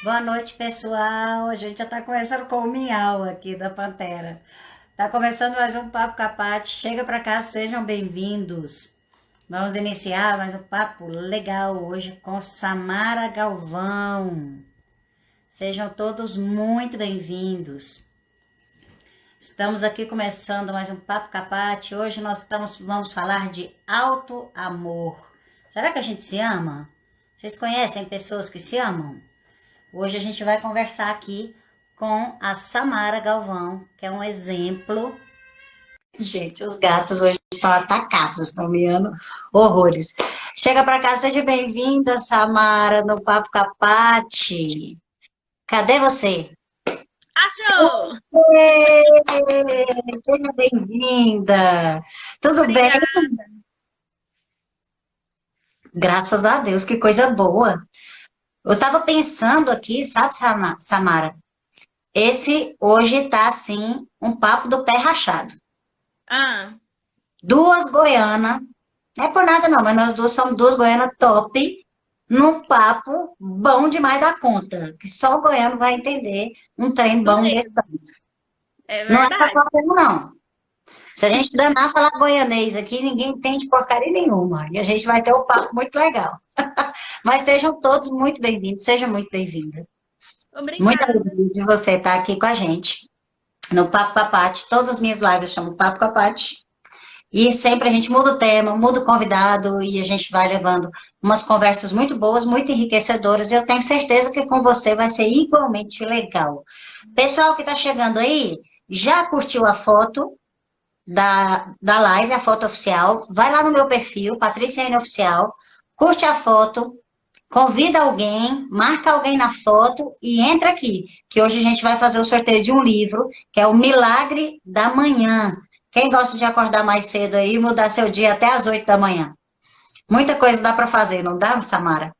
Boa noite, pessoal. A gente já está começando com o miau aqui da Pantera. Tá começando mais um Papo Capate. Chega para cá, sejam bem-vindos. Vamos iniciar mais um papo legal hoje com Samara Galvão. Sejam todos muito bem-vindos. Estamos aqui começando mais um Papo Capate. Hoje vamos falar de alto amor. Será que a gente se ama? Vocês conhecem pessoas que se amam? Hoje a gente vai conversar aqui com a Samara Galvão, que é um exemplo. Gente, os gatos hoje estão atacados, estão miando horrores. Chega para cá, seja bem-vinda, Samara, no Papo Capate. Cadê você? Achou! Ê, seja bem-vinda. Tudo bem? Obrigada. Graças a Deus, que coisa boa. Eu estava pensando aqui, sabe, Samara? Esse hoje tá assim, um papo do pé rachado. Ah, Duas goianas, não é por nada não, mas nós duas somos duas goianas top, num papo bom demais da conta, que só o goiano vai entender um trem bom desse. mesmo. É Não é pra verdade. qualquer um, não. Se a gente danar falar goianês aqui, ninguém entende porcaria nenhuma. E a gente vai ter um papo muito legal. Mas sejam todos muito bem-vindos, seja muito bem-vinda. Muito Obrigada. alegria de você estar aqui com a gente no Papo Capate. Todas as minhas lives chamam Papo Capate. E sempre a gente muda o tema, muda o convidado e a gente vai levando umas conversas muito boas, muito enriquecedoras. E eu tenho certeza que com você vai ser igualmente legal. Pessoal que está chegando aí, já curtiu a foto da live, a foto oficial? Vai lá no meu perfil, Patrícia N Oficial, curte a foto, convida alguém, marca alguém na foto e entra aqui, que hoje a gente vai fazer o sorteio de um livro, que é O Milagre da Manhã. Quem gosta de acordar mais cedo aí e mudar seu dia até às 8 da manhã? Muita coisa dá para fazer, não dá, Samara?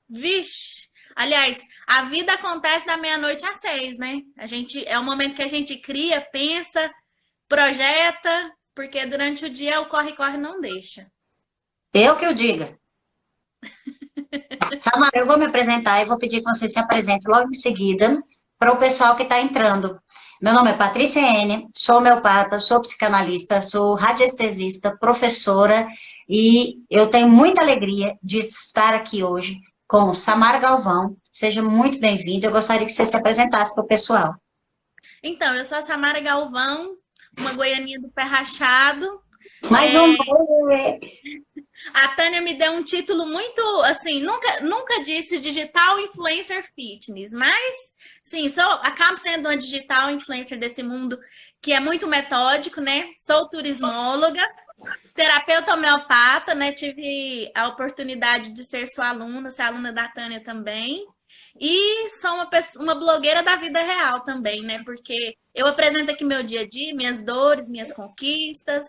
Vixe! Aliás, a vida acontece da meia-noite às 6, né? É o momento que a gente cria, pensa, projeta, porque durante o dia o corre-corre não deixa. Eu que o diga. Samara, eu vou me apresentar e vou pedir que você se apresente logo em seguida para o pessoal que está entrando. Meu nome é Patrícia N, sou homeopata, sou psicanalista, sou radiestesista, professora e eu tenho muita alegria de estar aqui hoje com Samara Galvão. Seja muito bem-vinda. Eu gostaria que você se apresentasse para o pessoal. Então, eu sou a Samara Galvão, uma goianinha do pé rachado. Mais um. A Tânia me deu um título muito, assim, nunca disse digital influencer fitness, mas, sim, acabo sendo uma digital influencer desse mundo que é muito metódico, né? Sou turismóloga, terapeuta homeopata, né? Tive a oportunidade de ser sua aluna, ser aluna da Tânia também. E sou uma blogueira da vida real também, né? Porque eu apresento aqui meu dia a dia, minhas dores, minhas conquistas,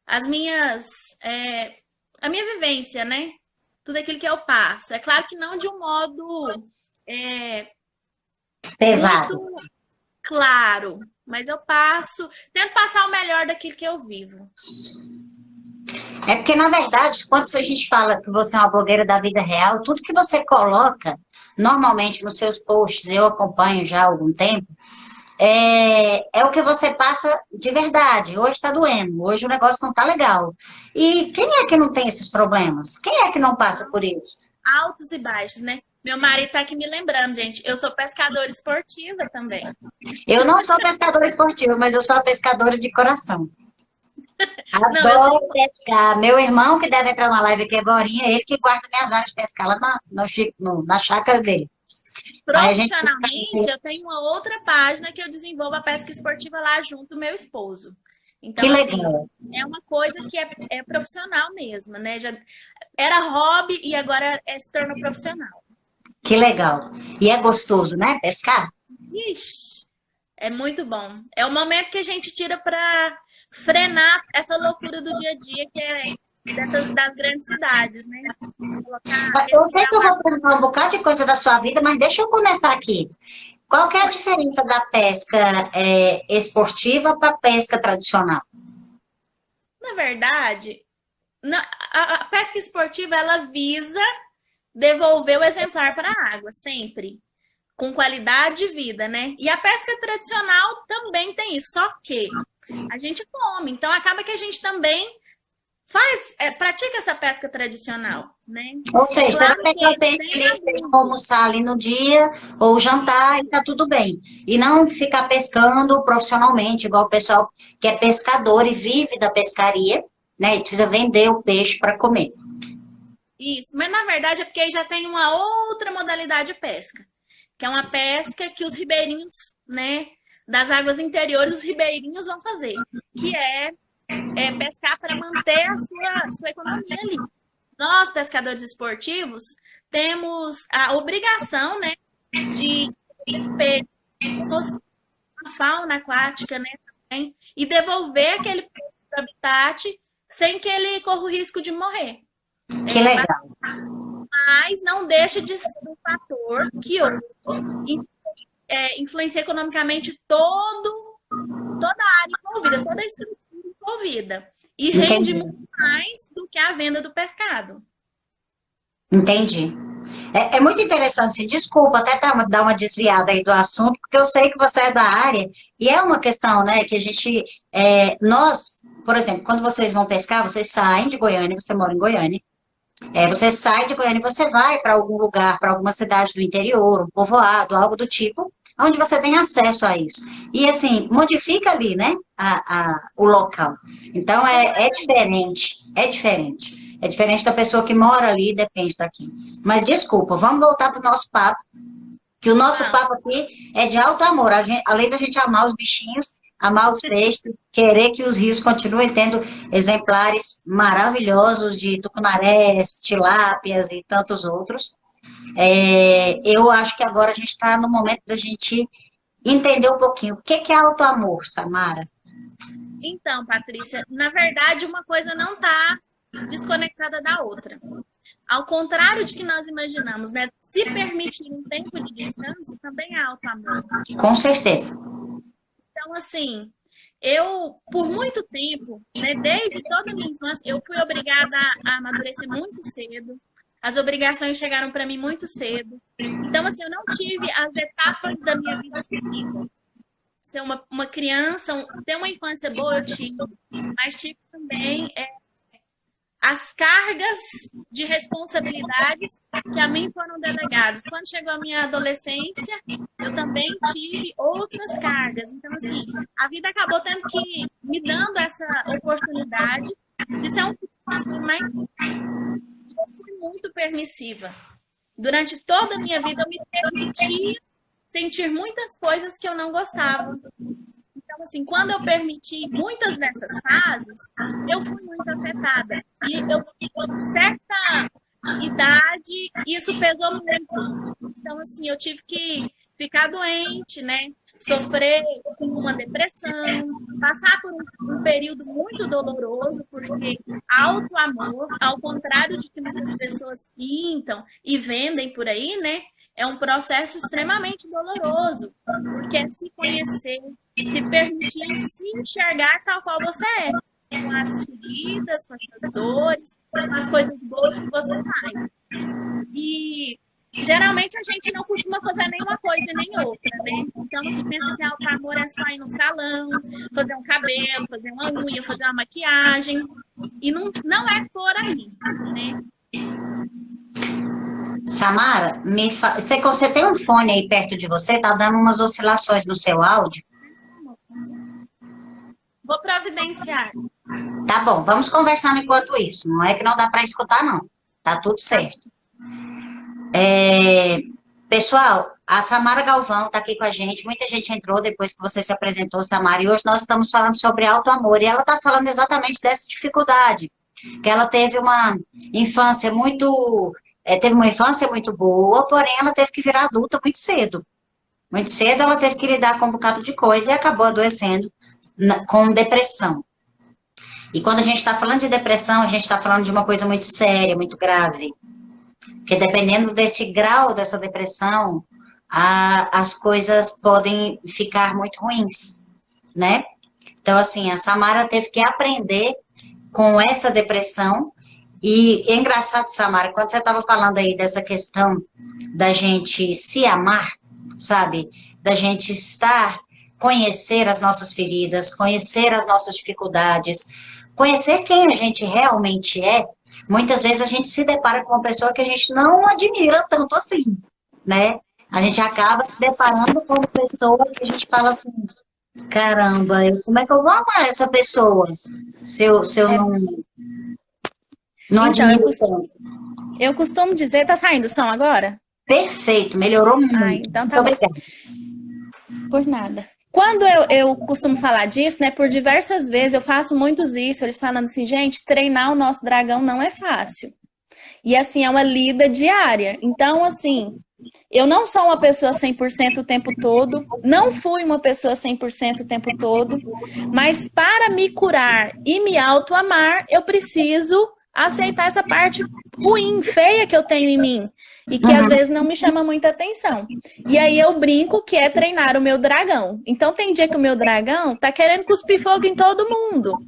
as minhas, é, a minha vivência, né? Tudo aquilo que eu passo. É claro que não de um modo é, Pesado. muito claro, mas tento passar o melhor daquilo que eu vivo. É porque, na verdade, quando a gente fala que você é uma blogueira da vida real, tudo que você coloca, normalmente nos seus posts, eu acompanho já há algum tempo, é o que você passa de verdade. Hoje está doendo, hoje o negócio não está legal. E quem é que não tem esses problemas? Quem é que não passa por isso? Altos e baixos, né? Meu marido tá aqui me lembrando, gente. Eu sou pescadora esportiva também. Eu não sou pescadora esportiva, mas eu sou uma pescadora de coração. Não, eu Adoro tenho pescar. Meu irmão, que deve entrar na live aqui agora, ele que guarda minhas varas de pescar lá na chácara dele. Aí a gente. profissionalmente, eu tenho uma outra página que eu desenvolvo a pesca esportiva lá junto do meu esposo. Que Então, assim, legal, é uma coisa que é profissional mesmo, né? Já era hobby e agora se tornou profissional. que legal. E é gostoso, né? Pescar? Ixi, é muito bom. É o momento que a gente tira para frenar essa loucura do dia a dia que é das grandes cidades, né? Eu sei Respirar que o eu ar. vou perguntar um bocado de coisa da sua vida, mas deixa eu começar aqui. Qual que é a diferença da pesca esportiva para a pesca tradicional? Na verdade, a pesca esportiva ela visa devolver o exemplar para a água, sempre. com qualidade de vida, né? E a pesca tradicional também tem isso, só que a gente come, então acaba que a gente também pratica essa pesca tradicional, né? Ou seja, Claro será que que eu tenho que tem como almoçar ali no dia ou jantar e tá tudo bem. E não ficar pescando profissionalmente, igual o pessoal que é pescador e vive da pescaria, né? E precisa vender o peixe para comer. isso, mas na verdade é porque aí já tem uma outra modalidade de pesca, que é uma pesca que os ribeirinhos, né, das águas interiores, os ribeirinhos vão fazer, que é pescar para manter a sua economia ali. Nós, pescadores esportivos, temos a obrigação, né, de ter a fauna aquática, né, também, e devolver aquele peixe para o habitat sem que ele corra o risco de morrer. Que legal. Mas não deixa de ser um fator que hoje influencia economicamente toda a área envolvida, toda a estrutura envolvida. E rende muito mais do que a venda do pescado. Entendi. É muito interessante, assim, desculpa até dar uma desviada aí do assunto, porque eu sei que você é da área, e é uma questão, né, que a gente, nós, por exemplo, quando vocês vão pescar, vocês saem de Goiânia, você mora em Goiânia, você sai de Goiânia e você vai para algum lugar, para alguma cidade do interior, um povoado, algo do tipo, onde você tem acesso a isso. E, assim, modifica ali, né, o local. Então, é diferente, é diferente. É diferente da pessoa que mora ali e depende daqui. Mas, desculpa, vamos voltar para o nosso papo, que o nosso papo aqui é de alto amor. Além da gente amar os bichinhos, amar os peixes, querer que os rios continuem tendo exemplares maravilhosos de tucunarés, tilápias e tantos outros. Eu acho que agora a gente está no momento da gente entender um pouquinho o que é alto amor, Samara. Então, Patrícia, na verdade, uma coisa não está desconectada da outra. Ao contrário de que nós imaginamos, né? Se permitir um tempo de descanso também é alto amor. Com certeza. Então, assim, eu, por muito tempo, né, desde toda a minha infância, eu fui obrigada a amadurecer muito cedo. As obrigações chegaram para mim muito cedo. Então, assim, eu não tive as etapas da minha vida seguidas. Ser uma criança, ter uma infância boa, eu tive. Mas tive também as cargas de responsabilidades que a mim foram delegadas. Quando chegou a minha adolescência, eu também tive outras cargas. Então, assim, a vida acabou tendo que me dando essa oportunidade de ser um pouco mais... Eu fui muito permissiva. Durante toda a minha vida, eu me permitia sentir muitas coisas que eu não gostava. Então, assim, quando eu permiti muitas dessas fases, eu fui muito afetada. E eu, com certa idade, isso pesou muito. Então, assim, eu tive que ficar doente, né? Sofrer com uma depressão, passar por um período muito doloroso, porque alto amor, ao contrário de que muitas pessoas pintam e vendem por aí, né? É um processo extremamente doloroso, porque é se conhecer, se permitir se enxergar tal qual você é, com as feridas, com as dores, com as coisas boas que você faz. E geralmente a gente não costuma fazer nenhuma coisa nem outra, né? Então, se pensa que alto amor é só ir no salão, fazer um cabelo, fazer uma unha, fazer uma maquiagem. E não é por aí, né? Samara, você tem um fone aí perto de você? Tá dando umas oscilações no seu áudio? Vou providenciar. Tá bom, vamos conversando enquanto isso. Não é que não dá para escutar, não. Tá tudo certo. Pessoal, a Samara Galvão está aqui com a gente. Muita gente entrou depois que você se apresentou, Samara. E hoje nós estamos falando sobre alto amor. E ela está falando exatamente dessa dificuldade. Que ela teve uma infância muito... teve uma infância muito boa, porém ela teve que virar adulta muito cedo. Muito cedo ela teve que lidar com um bocado de coisa e acabou adoecendo com depressão. E quando a gente está falando de depressão, a gente está falando de uma coisa muito séria, muito grave. Porque dependendo desse grau dessa depressão, as coisas podem ficar muito ruins, né? Então, assim, a Samara teve que aprender com essa depressão. E é engraçado, Samara, quando você estava falando aí dessa questão da gente se amar, sabe? Da gente conhecer as nossas feridas, conhecer as nossas dificuldades, conhecer quem a gente realmente é. Muitas vezes a gente se depara com uma pessoa que a gente não admira tanto assim, né? A gente acaba se deparando com uma pessoa que a gente fala assim, caramba, como é que eu vou amar essa pessoa se eu não Então, admiro tanto? eu costumo dizer, tá saindo o som agora? Perfeito, melhorou muito. Então Muito tá bom. obrigada. Por nada. Quando eu costumo falar disso, né, por diversas vezes eu faço muitos isso, eles falando assim, gente, treinar o nosso dragão não é fácil. E assim, é uma lida diária. Então, assim, eu não sou uma pessoa 100% o tempo todo, não fui uma pessoa 100% o tempo todo, mas para me curar e me auto-amar, eu preciso aceitar essa parte ruim, feia que eu tenho em mim e que às vezes não me chama muita atenção. E aí eu brinco que é treinar o meu dragão. Então tem dia que o meu dragão tá querendo cuspir fogo em todo mundo.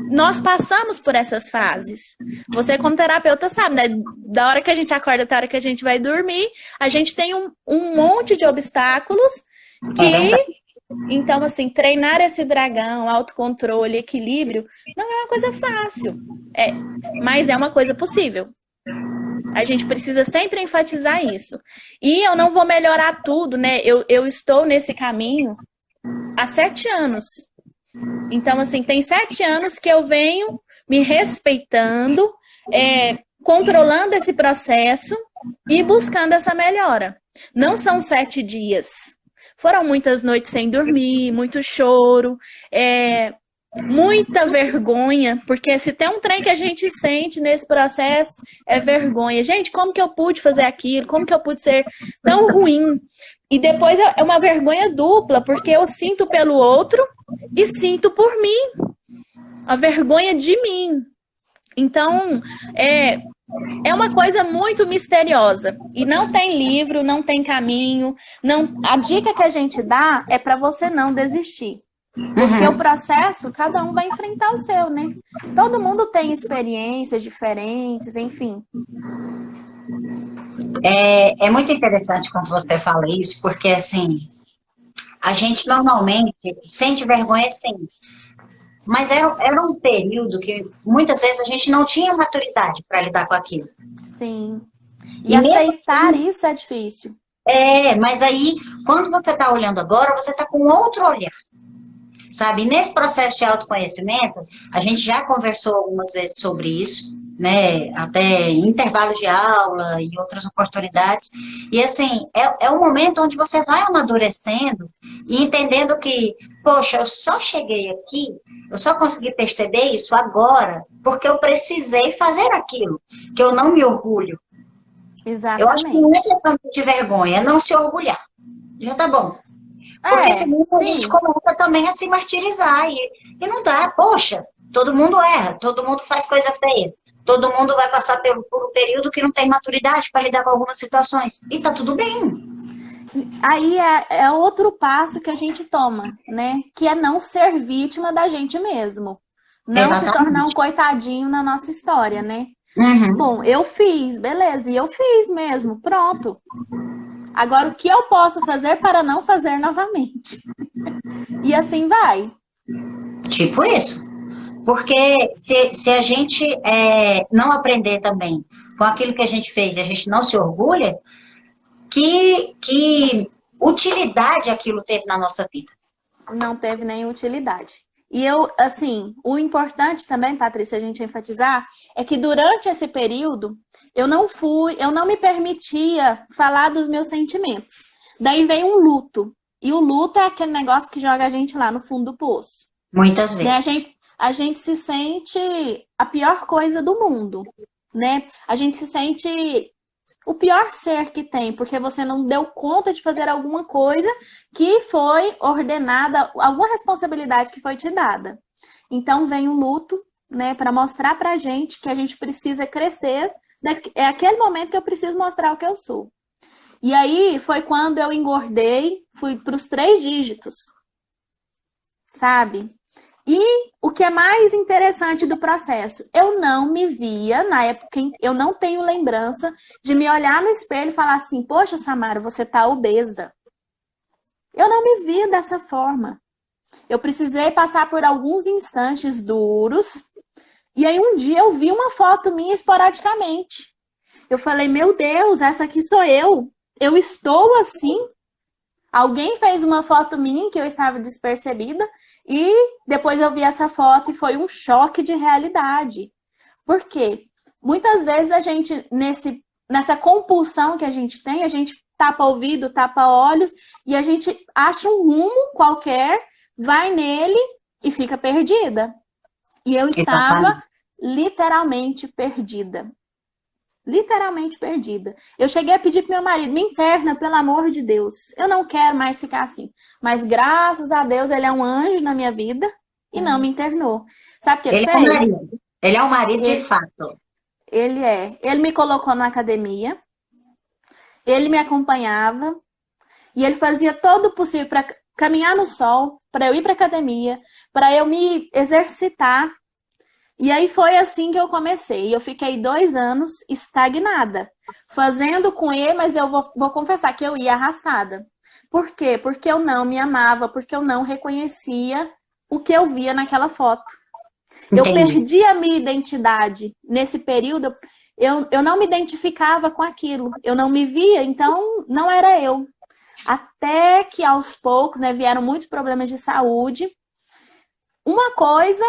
Nós passamos por essas fases. Você, como terapeuta, sabe, né? Da hora que a gente acorda até a hora que a gente vai dormir, a gente tem um monte de obstáculos que... Então, assim, treinar esse dragão, autocontrole, equilíbrio, não é uma coisa fácil. Mas é uma coisa possível. A gente precisa sempre enfatizar isso. E eu não vou melhorar tudo, né? Eu estou nesse caminho há 7 anos. Então, assim, tem 7 anos que eu venho me respeitando, controlando esse processo e buscando essa melhora. Não são 7 dias. Foram muitas noites sem dormir, muito choro, muita vergonha, porque se tem um trem que a gente sente nesse processo, é vergonha. Gente, como que eu pude fazer aquilo? Como que eu pude ser tão ruim? E depois é uma vergonha dupla, porque eu sinto pelo outro e sinto por mim. A vergonha de mim. Então, é uma coisa muito misteriosa. E não tem livro, não tem caminho. A dica que a gente dá é para você não desistir. Porque o processo, cada um vai enfrentar o seu, né? Todo mundo tem experiências diferentes, enfim. É muito interessante quando você fala isso, porque, assim, a gente normalmente sente vergonha, sim. Mas era um período que muitas vezes a gente não tinha maturidade para lidar com aquilo. Sim. E aceitar isso é difícil. Mas aí, quando você está olhando agora, você está com outro olhar. Sabe? E nesse processo de autoconhecimento, a gente já conversou algumas vezes sobre isso, né? Até em intervalos de aula e outras oportunidades. E assim, é um momento onde você vai amadurecendo e entendendo que, poxa, eu só cheguei aqui, eu só consegui perceber isso agora porque eu precisei fazer aquilo, que eu não me orgulho. Exatamente. Eu acho que não é questão de vergonha, é não se orgulhar. Já tá bom. Porque senão a gente começa também a se martirizar e não dá. Poxa, todo mundo erra, todo mundo faz coisa feia. Todo mundo vai passar por um período que não tem maturidade para lidar com algumas situações. E tá tudo bem. Aí é outro passo que a gente toma, né? Que é não ser vítima da gente mesmo. Não se tornar um coitadinho na nossa história, né? Bom, eu fiz, beleza, e eu fiz mesmo, pronto. Agora, o que eu posso fazer para não fazer novamente? E assim vai. Tipo isso. Porque se a gente não aprender também com aquilo que a gente fez e a gente não se orgulha, que utilidade aquilo teve na nossa vida? Não teve nem utilidade. E o importante também, Patrícia, a gente enfatizar, é que durante esse período, eu não me permitia falar dos meus sentimentos. Daí veio um luto. E o luto é aquele negócio que joga a gente lá no fundo do poço. Muitas vezes. A gente se sente a pior coisa do mundo, né? A gente se sente o pior ser que tem, porque você não deu conta de fazer alguma coisa que foi ordenada, alguma responsabilidade que foi te dada. Então vem o luto, né, para mostrar pra gente que a gente precisa crescer. É aquele momento que eu preciso mostrar o que eu sou. E aí foi quando eu engordei, fui para os 3 dígitos, sabe? E o que é mais interessante do processo, eu não me via, na época, eu não tenho lembrança de me olhar no espelho e falar assim, poxa, Samara, você tá obesa. Eu não me via dessa forma. Eu precisei passar por alguns instantes duros. E aí um dia eu vi uma foto minha esporadicamente. Eu falei, meu Deus, essa aqui sou eu. Eu estou assim. Alguém fez uma foto minha que eu estava despercebida. E depois eu vi essa foto e foi um choque de realidade. Por quê? Muitas vezes a gente, nessa compulsão que a gente tem, a gente tapa ouvido, tapa olhos, e a gente acha um rumo qualquer, vai nele e fica perdida. E eu estava literalmente perdida. Literalmente perdida. Eu cheguei a pedir para meu marido, me interna, pelo amor de Deus. Eu não quero mais ficar assim. Mas graças a Deus, ele é um anjo na minha vida e não me internou. Sabe o que ele fez? É o marido. Ele é um marido de fato. Ele é. Ele me colocou na academia, ele me acompanhava e ele fazia todo o possível para caminhar no sol, para eu ir para academia, para eu me exercitar. E aí foi assim que eu comecei. Eu fiquei 2 anos estagnada, fazendo com ele, mas eu vou confessar que eu ia arrastada. Por quê? Porque eu não me amava, porque eu não reconhecia o que eu via naquela foto. Eu perdi a minha identidade nesse período. Eu não me identificava com aquilo. Eu não me via, então não era eu. Até que aos poucos, né, vieram muitos problemas de saúde. Uma coisa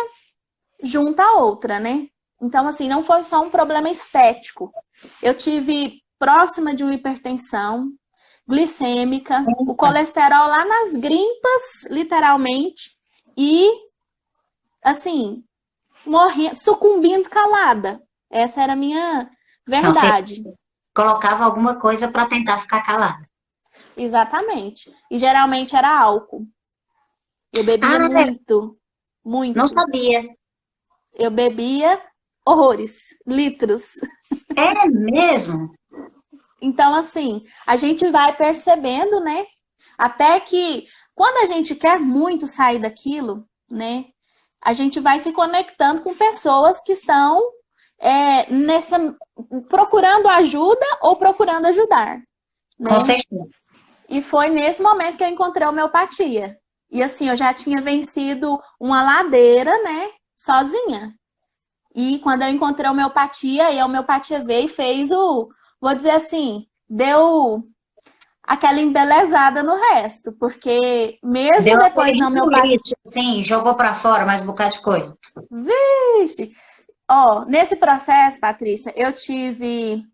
junta a outra, né? Então, assim, não foi só um problema estético. Eu tive próxima de uma hipertensão glicêmica, o colesterol lá nas grimpas, literalmente, e, assim, morrendo, sucumbindo calada. Essa era a minha verdade. Então, você colocava alguma coisa para tentar ficar calada. Exatamente. E geralmente era álcool. Eu bebia muito, muito. Não sabia. Eu bebia horrores, litros. É mesmo? Então, assim, a gente vai percebendo, né? Até que quando a gente quer muito sair daquilo, né? A gente vai se conectando com pessoas que estão procurando ajuda ou procurando ajudar. Né? Com certeza. E foi nesse momento que eu encontrei a homeopatia. E assim, eu já tinha vencido uma ladeira, né? Sozinha. E quando eu encontrei a homeopatia, e a homeopatia veio e fez vou dizer assim, deu aquela embelezada no resto, porque mesmo Deu depois da homeopatia... Sim, jogou para fora mais um bocado de coisa. Vixe! Ó, nesse processo, Patrícia, eu tive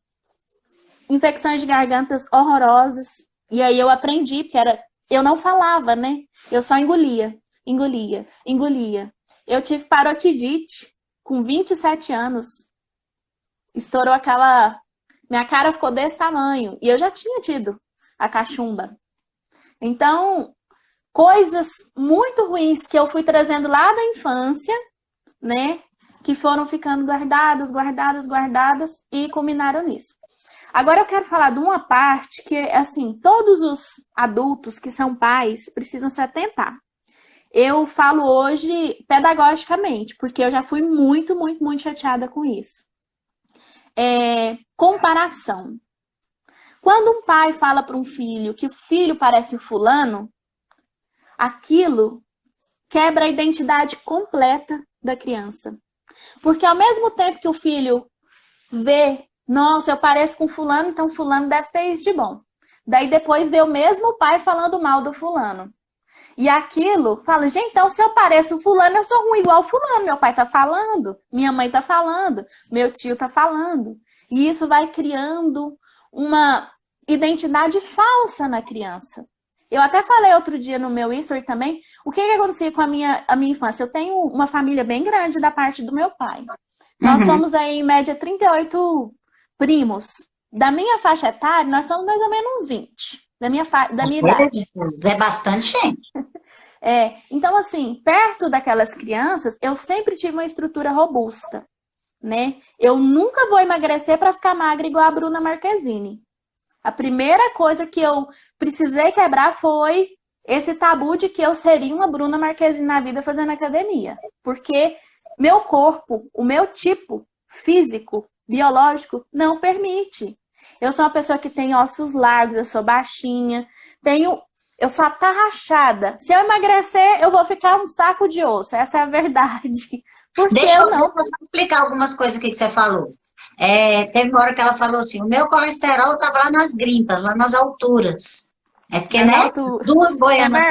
infecções de gargantas horrorosas, e aí eu aprendi, porque eu não falava, né? Eu só engolia. Eu tive parotidite com 27 anos. Estourou minha cara ficou desse tamanho. E eu já tinha tido a cachumba. Então, coisas muito ruins que eu fui trazendo lá da infância, né? Que foram ficando guardadas e culminaram nisso. Agora eu quero falar de uma parte que, assim, todos os adultos que são pais precisam se atentar. Eu falo hoje pedagogicamente, porque eu já fui muito chateada com isso. Comparação. Quando um pai fala para um filho que o filho parece o fulano, aquilo quebra a identidade completa da criança. Porque ao mesmo tempo que o filho vê, nossa, eu pareço com fulano, então fulano deve ter isso de bom. Daí depois vê o mesmo pai falando mal do fulano. E aquilo fala, gente, então se eu pareço fulano, eu sou ruim igual fulano. Meu pai tá falando, minha mãe tá falando, meu tio tá falando. E isso vai criando uma identidade falsa na criança. Eu até falei outro dia no meu history também, o que acontecia com a minha infância. Eu tenho uma família bem grande da parte do meu pai. Nós somos aí, em média, 38 primos. Da minha faixa etária, nós somos mais ou menos 20. Da minha idade. É bastante gente. Então, assim, perto daquelas crianças, eu sempre tive uma estrutura robusta, né? Eu nunca vou emagrecer para ficar magra igual a Bruna Marquezine. A primeira coisa que eu precisei quebrar foi esse tabu de que eu seria uma Bruna Marquezine na vida fazendo academia. Porque meu corpo, o meu tipo físico, biológico, não permite. Eu sou uma pessoa que tem ossos largos, eu sou baixinha, eu sou atarrachada. Se eu emagrecer, eu vou ficar um saco de osso. Essa é a verdade. Porque eu não. Deixa eu explicar algumas coisas aqui que você falou. Teve uma hora que ela falou assim, o meu colesterol estava lá nas grimpas, lá nas alturas. É porque, né, duas goianas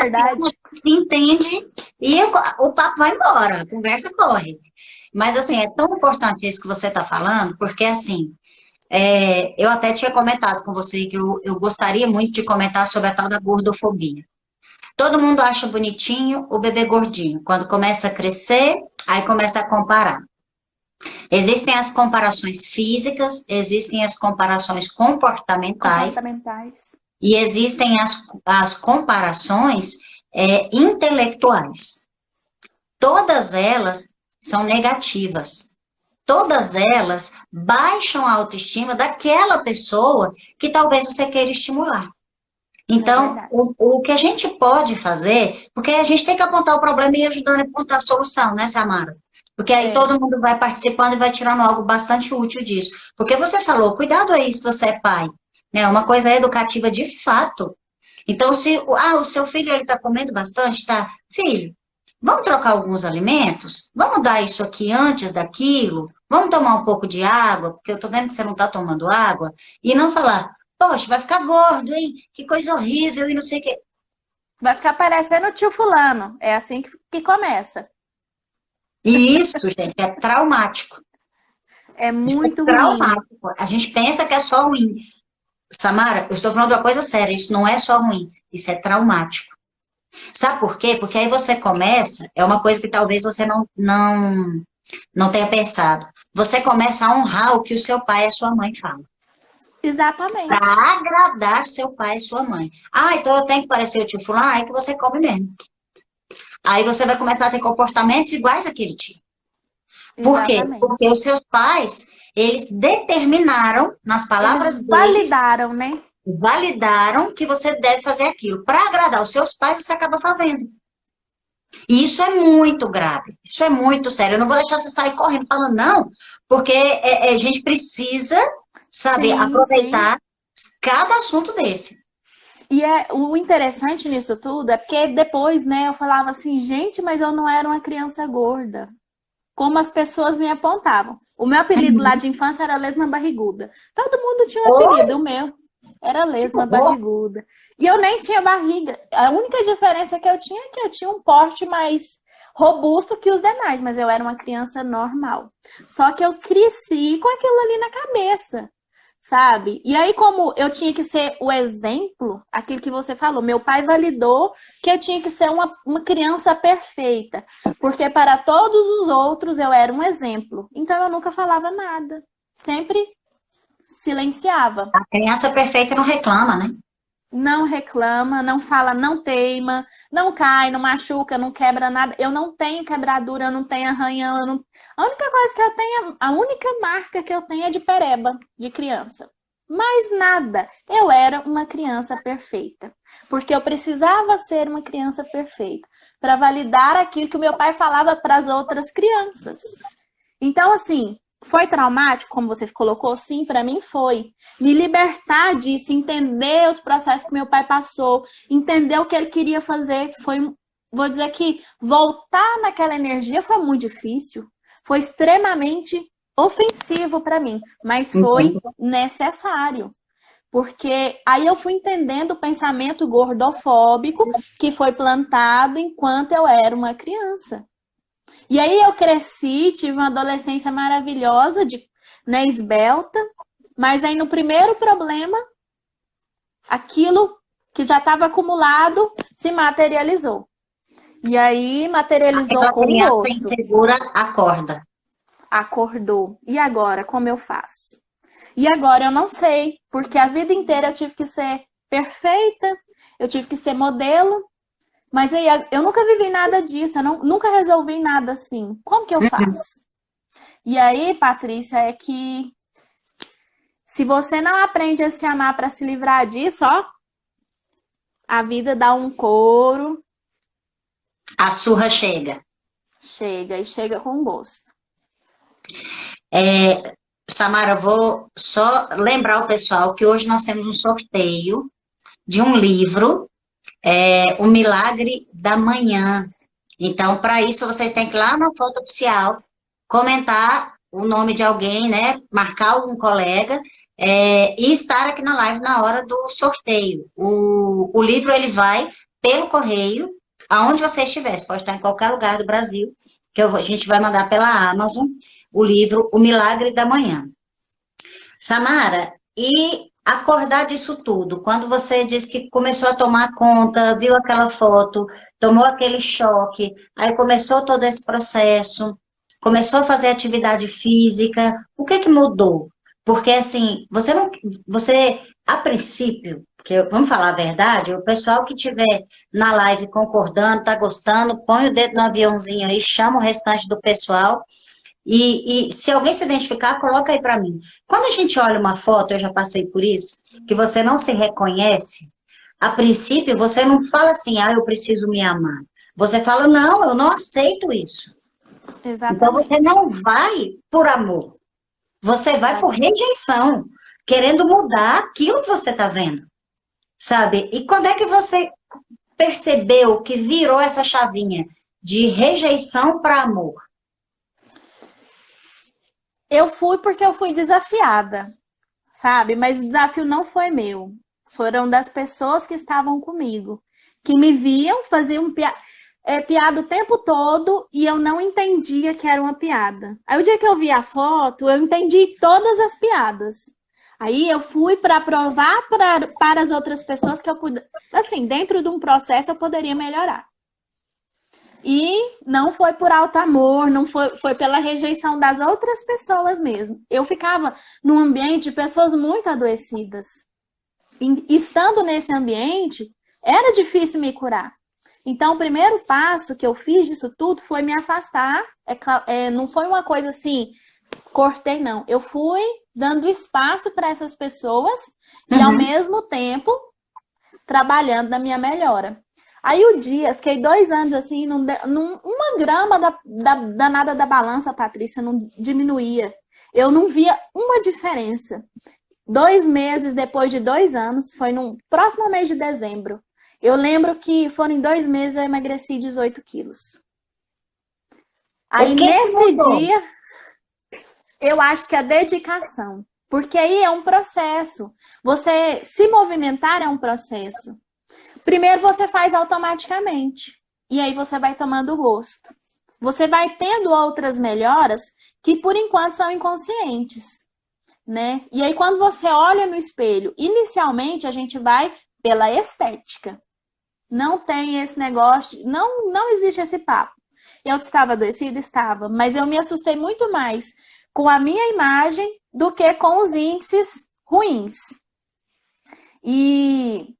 se entende e o papo vai embora, a conversa corre. Mas, assim, é tão importante isso que você está falando, porque, assim, eu até tinha comentado com você que eu gostaria muito de comentar sobre a tal da gordofobia. Todo mundo acha bonitinho o bebê gordinho. Quando começa a crescer, aí começa a comparar. Existem as comparações físicas, existem as comparações comportamentais. E existem as comparações intelectuais. Todas elas são negativas. Todas elas baixam a autoestima daquela pessoa que talvez você queira estimular. Então, o que a gente pode fazer, porque a gente tem que apontar o problema e ajudando a apontar a solução, né, Samara? Porque aí todo mundo vai participando e vai tirando algo bastante útil disso. Porque você falou, cuidado aí se você é pai. Né? Uma coisa educativa de fato. Então, se o seu filho está comendo bastante, tá? Filho, vamos trocar alguns alimentos? Vamos dar isso aqui antes daquilo? Vamos tomar um pouco de água? Porque eu tô vendo que você não está tomando água. E não falar, poxa, vai ficar gordo, hein? Que coisa horrível e não sei o quê. Vai ficar parecendo o tio fulano. É assim que começa. E isso, gente, é traumático. É muito traumático. ruim. A gente pensa que é só ruim. Samara, eu estou falando de uma coisa séria, isso não é só ruim, isso é traumático. Sabe por quê? Porque aí você começa, é uma coisa que talvez você não tenha pensado. Você começa a honrar o que o seu pai e a sua mãe falam. Exatamente. Para agradar seu pai e sua mãe. Então eu tenho que parecer o tio fulano, é que você come mesmo. Aí você vai começar a ter comportamentos iguais àquele tio. Por quê? Porque os seus pais, eles determinaram, nas palavras deles... Validaram, né? Validaram que você deve fazer aquilo. Para agradar os seus pais, você acaba fazendo. E isso é muito grave. Isso é muito sério. Eu não vou deixar você sair correndo falando, não, porque a gente precisa, sabe, aproveitar cada assunto desse. E o interessante nisso tudo é porque depois, né, eu falava assim, gente, mas eu não era uma criança gorda. Como as pessoas me apontavam. O meu apelido lá de infância era lesma barriguda. Todo mundo tinha um apelido, o meu era lesma barriguda. E eu nem tinha barriga. A única diferença que eu tinha é que eu tinha um porte mais robusto que os demais, mas eu era uma criança normal. Só que eu cresci com aquilo ali na cabeça, sabe? E aí, como eu tinha que ser o exemplo, aquilo que você falou, meu pai validou que eu tinha que ser uma criança perfeita, porque para todos os outros eu era um exemplo. Então eu nunca falava nada, sempre silenciava. A criança perfeita não reclama, né? Não reclama, não fala, não teima, não cai, não machuca, não quebra nada. Eu não tenho quebradura, eu não tenho arranhão. A única coisa que eu tenho, a única marca que eu tenho é de pereba, de criança. Mais nada. Eu era uma criança perfeita. Porque eu precisava ser uma criança perfeita para validar aquilo que o meu pai falava para as outras crianças. Então, assim, foi traumático, como você colocou? Sim, para mim foi. Me libertar disso, entender os processos que meu pai passou, entender o que ele queria fazer. Vou dizer que voltar naquela energia foi muito difícil. Foi extremamente ofensivo para mim, mas foi necessário. Porque aí eu fui entendendo o pensamento gordofóbico que foi plantado enquanto eu era uma criança. E aí eu cresci, tive uma adolescência maravilhosa, né, esbelta, mas aí no primeiro problema, aquilo que já estava acumulado se materializou. E aí materializou com o osso. Insegura acorda. Acordou. E agora, como eu faço? E agora eu não sei, porque a vida inteira eu tive que ser perfeita, eu tive que ser modelo, mas aí eu nunca vivi nada disso, eu nunca resolvi nada assim. Como que eu faço? E aí, Patrícia, é que se você não aprende a se amar para se livrar disso, ó, a vida dá um couro. A surra chega. Chega, e chega com gosto. Samara, vou só lembrar o pessoal que hoje nós temos um sorteio de um livro O Milagre da Manhã. Então, para isso, vocês têm que ir lá na foto oficial, comentar o nome de alguém, né? Marcar algum colega, e estar aqui na live na hora do sorteio. O livro, ele vai pelo correio, aonde você estiver. Você pode estar em qualquer lugar do Brasil, que a gente vai mandar pela Amazon o livro O Milagre da Manhã. Samara, e acordar disso tudo, quando você disse que começou a tomar conta, viu aquela foto, tomou aquele choque, aí começou todo esse processo, começou a fazer atividade física, o que que mudou? Porque assim, você não, você, a princípio, porque vamos falar a verdade, o pessoal que tiver na live concordando, tá gostando, põe o dedo no aviãozinho aí, chama o restante do pessoal e se alguém se identificar, coloca aí para mim. Quando a gente olha uma foto, eu já passei por isso, que você não se reconhece, a princípio você não fala assim, eu preciso me amar. Você fala, não, eu não aceito isso. Então você Exatamente. não vai por amor, você vai por rejeição, querendo mudar aquilo que você está vendo, sabe? E quando é que você percebeu que virou essa chavinha de rejeição para amor? Eu fui porque eu fui desafiada, sabe? Mas o desafio não foi meu. Foram das pessoas que estavam comigo, que me viam, faziam piada o tempo todo e eu não entendia que era uma piada. Aí o dia que eu vi a foto, eu entendi todas as piadas. Aí eu fui para provar para as outras pessoas que eu pude, assim, dentro de um processo eu poderia melhorar. E não foi por alto amor, não foi pela rejeição das outras pessoas mesmo. Eu ficava num ambiente de pessoas muito adoecidas. E, estando nesse ambiente, era difícil me curar. Então, o primeiro passo que eu fiz disso tudo foi me afastar. Não foi uma coisa assim, cortei, não. Eu fui dando espaço para essas pessoas e, ao mesmo tempo, trabalhando na minha melhora. Aí o dia, fiquei 2 anos assim, uma grama danada da balança, Patrícia, não diminuía. Eu não via uma diferença. 2 meses depois de 2 anos, foi no próximo mês de dezembro. Eu lembro que foram em 2 meses eu emagreci 18 quilos. Aí nesse dia, eu acho que a dedicação. Porque aí é um processo. Você se movimentar é um processo. Primeiro você faz automaticamente. E aí você vai tomando gosto. Você vai tendo outras melhoras que por enquanto são inconscientes, né? E aí quando você olha no espelho, inicialmente a gente vai pela estética. Não tem esse negócio, não existe esse papo. Eu estava adoecida? Estava, mas eu me assustei muito mais com a minha imagem do que com os índices ruins. E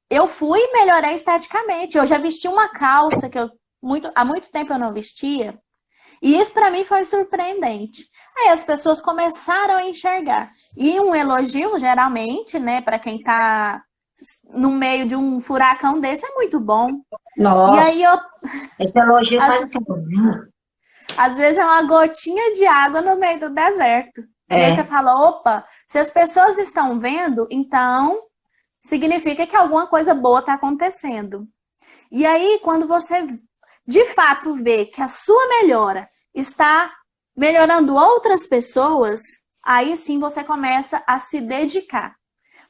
eu fui e melhorei esteticamente. Eu já vesti uma calça que há muito tempo eu não vestia. E isso para mim foi surpreendente. Aí as pessoas começaram a enxergar. E um elogio, geralmente, né, para quem está no meio de um furacão desse, é muito bom. Nossa, e aí esse elogio faz tudo. Às vezes é uma gotinha de água no meio do deserto. E aí você fala, opa, se as pessoas estão vendo, então significa que alguma coisa boa está acontecendo. E aí, quando você de fato vê que a sua melhora está melhorando outras pessoas, aí sim você começa a se dedicar.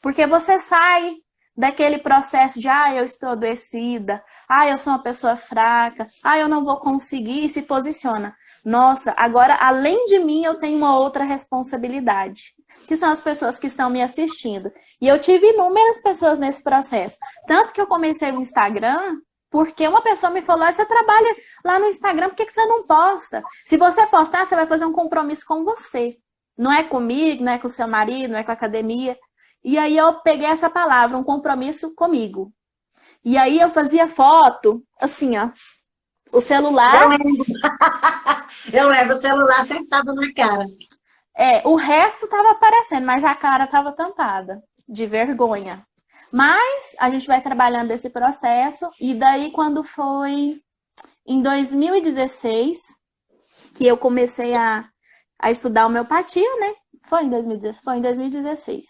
Porque você sai daquele processo de, eu estou adoecida, eu sou uma pessoa fraca, eu não vou conseguir, e se posiciona. Nossa, agora, além de mim, eu tenho uma outra responsabilidade, que são as pessoas que estão me assistindo. E eu tive inúmeras pessoas nesse processo. Tanto que eu comecei o Instagram, porque uma pessoa me falou, você trabalha lá no Instagram, por que você não posta? Se você postar, você vai fazer um compromisso com você. Não é comigo, não é com o seu marido, não é com a academia. E aí eu peguei essa palavra, um compromisso comigo. E aí eu fazia foto, assim, ó. O celular... Eu lembro, o celular sempre estava na cara. O resto estava aparecendo, mas a cara estava tampada, de vergonha. Mas a gente vai trabalhando esse processo, e daí quando foi em 2016, que eu comecei a estudar homeopatia, né? Foi em 2016.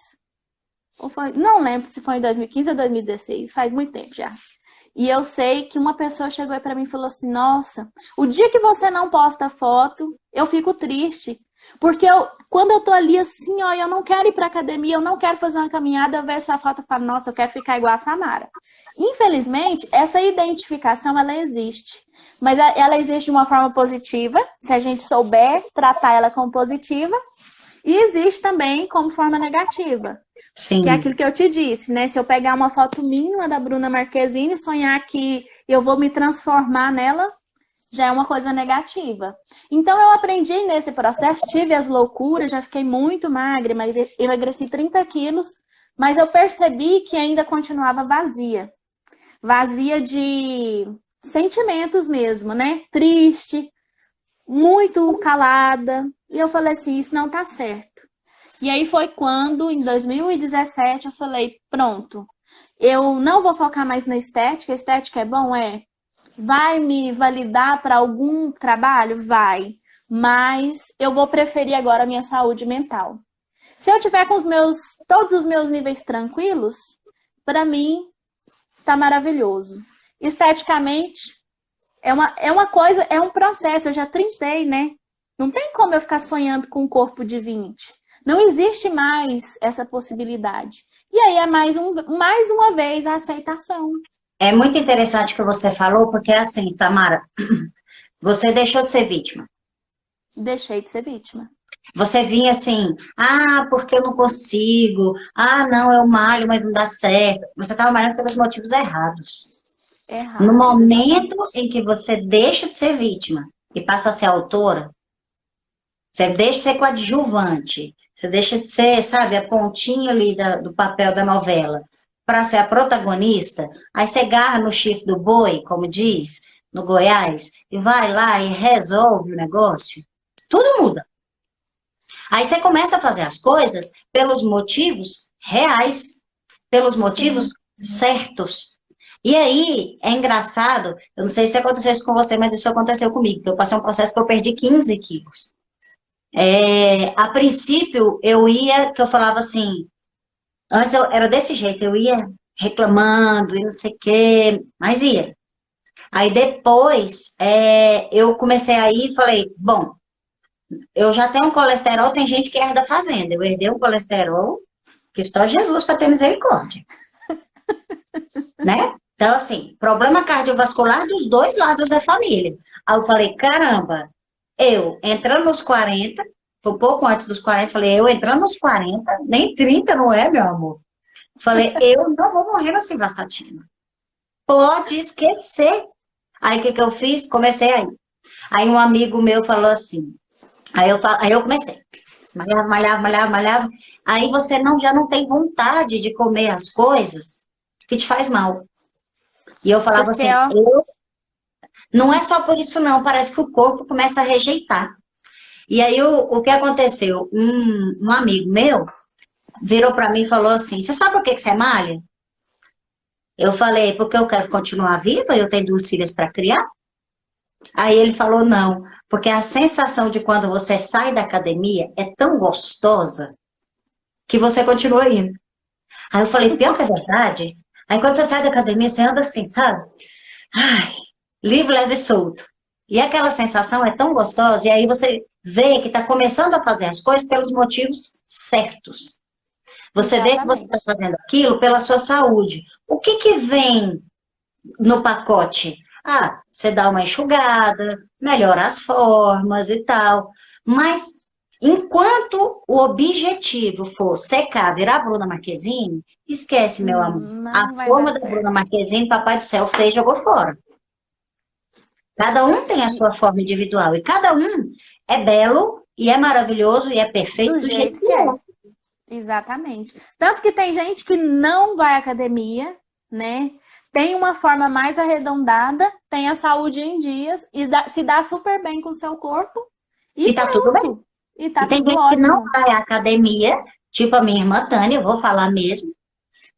Não lembro se foi em 2015 ou 2016, faz muito tempo já. E eu sei que uma pessoa chegou aí pra mim e falou assim: Nossa, o dia que você não posta foto, eu fico triste. Porque quando eu tô ali assim, ó, eu não quero ir pra academia, eu não quero fazer uma caminhada, eu vejo sua foto e falo: Nossa, eu quero ficar igual a Samara. Infelizmente, essa identificação, ela existe. Mas ela existe de uma forma positiva, se a gente souber tratar ela como positiva. E existe também como forma negativa. Sim. Que é aquilo que eu te disse, né? Se eu pegar uma foto minha da Bruna Marquezine e sonhar que eu vou me transformar nela, já é uma coisa negativa. Então, eu aprendi nesse processo, tive as loucuras, já fiquei muito magra, emagreci 30 quilos, mas eu percebi que ainda continuava vazia. Vazia de sentimentos mesmo, né? Triste, muito calada. E eu falei assim, isso não tá certo. E aí foi quando, em 2017, eu falei, pronto, eu não vou focar mais na estética. A estética é bom? É. Vai me validar para algum trabalho? Vai. Mas eu vou preferir agora a minha saúde mental. Se eu tiver com todos os meus níveis tranquilos, para mim, tá maravilhoso. Esteticamente, é uma coisa, é um processo. Eu já trintei, né? Não tem como eu ficar sonhando com um corpo de 20. Não existe mais essa possibilidade. E aí é mais uma vez a aceitação. É muito interessante o que você falou, porque assim, Samara, você deixou de ser vítima. Deixei de ser vítima. Você vinha assim, porque eu não consigo, não, eu malho, mas não dá certo. Você estava malhando pelos motivos errados. No momento em que você deixa de ser vítima e passa a ser autora, você deixa de ser coadjuvante, você deixa de ser, sabe, a pontinha ali do papel da novela, para ser a protagonista, aí você agarra no chifre do boi, como diz, no Goiás, e vai lá e resolve o negócio, tudo muda. Aí você começa a fazer as coisas pelos motivos reais, pelos motivos certos. E aí, é engraçado, eu não sei se aconteceu isso com você, mas isso aconteceu comigo, porque eu passei um processo que eu perdi 15 quilos. A princípio, que eu falava assim, antes eu era desse jeito, eu ia reclamando e não sei o quê, mas ia. Aí depois, eu comecei a ir e falei, bom, eu já tenho um colesterol, tem gente que herda fazendo, eu herdei um colesterol que só Jesus para ter misericórdia. Né? Então, assim, problema cardiovascular dos dois lados da família. Aí eu falei, caramba, eu entrando nos 40, foi um pouco antes dos 40, falei, eu entrando nos 40, nem 30 não é, meu amor. Falei, eu não vou morrer assim, vastatina. Pode esquecer. Aí o que eu fiz? Comecei aí. Aí um amigo meu falou assim, aí eu comecei. Malhava. Aí você já não tem vontade de comer as coisas que te faz mal. E eu falava assim, não é só por isso não, parece que o corpo começa a rejeitar. E aí o que aconteceu? Um amigo meu virou para mim e falou assim, você sabe por que você malha? Eu falei, porque eu quero continuar viva, eu tenho 2 filhas para criar. Aí ele falou, não, porque a sensação de quando você sai da academia é tão gostosa que você continua indo. Aí eu falei, pior que é verdade. Aí quando você sai da academia, você anda assim, sabe? Ai, livre, leve e solto. E aquela sensação é tão gostosa, e aí você vê que está começando a fazer as coisas pelos motivos certos. Você vê que você está fazendo aquilo pela sua saúde. O que vem no pacote? Você dá uma enxugada, melhora as formas e tal. Mas, enquanto o objetivo for secar, virar Bruna Marquezine, esquece, meu amor. A forma da Bruna Marquezine, Papai do Céu fez e jogou fora. Cada um tem a sua forma individual. E cada um é belo, e é maravilhoso, e é perfeito do jeito que é. Exatamente. Tanto que tem gente que não vai à academia, né? Tem uma forma mais arredondada, tem a saúde em dias, e se dá super bem com o seu corpo. E tá tudo bem. E tá tem tudo gente ótimo. Que não vai à academia, tipo a minha irmã Tânia, eu vou falar mesmo,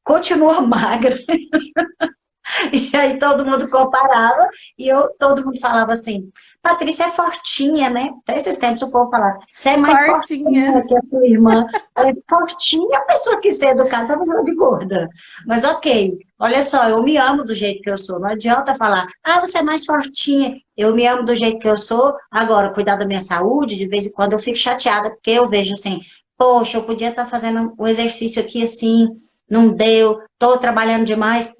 continua magra. E aí todo mundo comparava e todo mundo falava assim, Patrícia é fortinha, né? Até esses tempos o povo falava, você é mais fortinha Fortinha. que a sua irmã. Eu falei, fortinha é a pessoa que ser educada, tá falando de gorda. Mas ok, olha só, eu me amo do jeito que eu sou. Não adianta falar, você é mais fortinha. Eu me amo do jeito que eu sou. Agora, cuidar da minha saúde, de vez em quando eu fico chateada, porque eu vejo assim, poxa, eu podia estar fazendo o exercício aqui assim, não deu, estou trabalhando demais.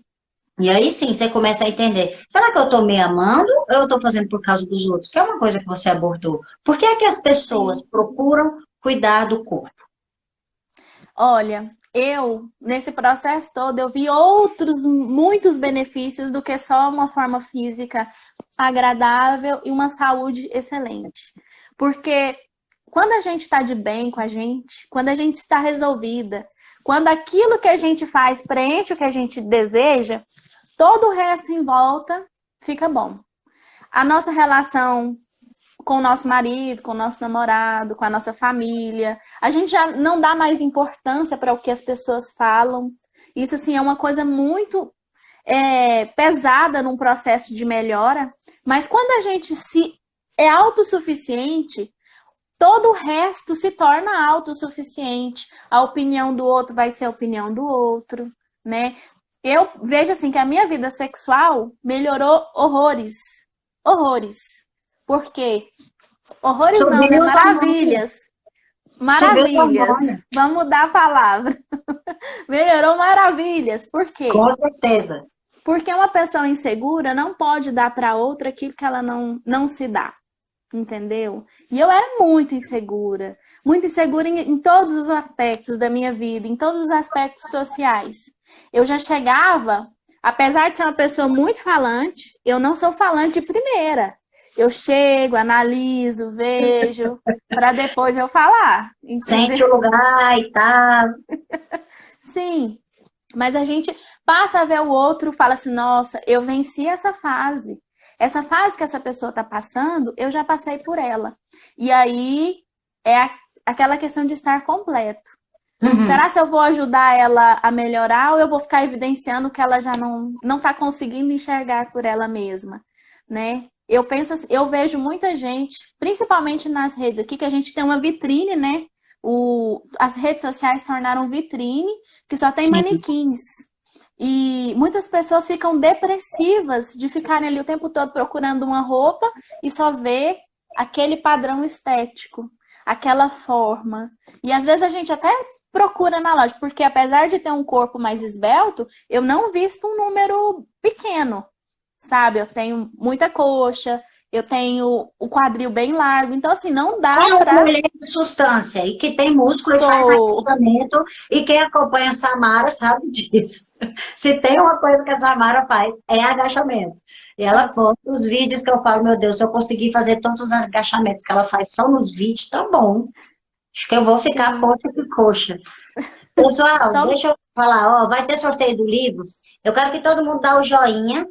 E aí sim, você começa a entender. Será que eu estou me amando ou eu estou fazendo por causa dos outros? Que é uma coisa que você abordou. Por que é que as pessoas Sim. procuram cuidar do corpo? Olha, eu, nesse processo todo, eu vi outros muitos benefícios do que só uma forma física agradável e uma saúde excelente. Porque quando a gente está de bem com a gente, quando a gente está resolvida, quando aquilo que a gente faz preenche o que a gente deseja, todo o resto em volta fica bom. A nossa relação com o nosso marido, com o nosso namorado, com a nossa família. A gente já não dá mais importância para o que as pessoas falam. Isso, assim, é uma coisa muito pesada num processo de melhora. Mas quando a gente se é autossuficiente, todo o resto se torna autossuficiente. A opinião do outro vai ser a opinião do outro, né? Eu vejo, assim, que a minha vida sexual melhorou horrores. Horrores. Por quê? Horrores não, né? Subiu os hormônios. Maravilhas. Subiu os Maravilhas. hormônios. Vamos mudar a palavra. Melhorou maravilhas. Por quê? Com certeza. Porque uma pessoa insegura não pode dar para outra aquilo que ela não se dá. Entendeu? E eu era muito insegura. Muito insegura em todos os aspectos da minha vida, em todos os aspectos sociais. Eu já chegava, apesar de ser uma pessoa muito falante, eu não sou falante de primeira. Eu chego, analiso, vejo, para depois eu falar. Sente Entendeu? o lugar e tal. Sim, mas a gente passa a ver o outro e fala assim, nossa, eu venci essa fase. Essa fase que essa pessoa está passando, eu já passei por ela. E aí é aquela questão de estar completo. Uhum. Será se eu vou ajudar ela a melhorar ou eu vou ficar evidenciando que ela já não está conseguindo enxergar por ela mesma, né? Eu penso assim, eu vejo muita gente, principalmente nas redes aqui, que a gente tem uma vitrine, né? As redes sociais tornaram vitrine que só tem Sim. manequins. E muitas pessoas ficam depressivas de ficarem ali o tempo todo procurando uma roupa e só ver aquele padrão estético, aquela forma. E às vezes a gente até procura na loja, porque apesar de ter um corpo mais esbelto, eu não visto um número pequeno, sabe? Eu tenho muita coxa, eu tenho o quadril bem largo, então assim, não dá É pra... uma mulher de substância e que tem músculo e faz agachamento, e quem acompanha a Samara sabe disso. Se tem uma coisa que a Samara faz, é agachamento. E ela posta os vídeos que eu falo, meu Deus, se eu conseguir fazer todos os agachamentos que ela faz só nos vídeos, tá bom. Acho que eu vou ficar coxa que coxa. Pessoal, Então, deixa eu falar, ó, vai ter sorteio do livro. Eu quero que todo mundo dá o joinha,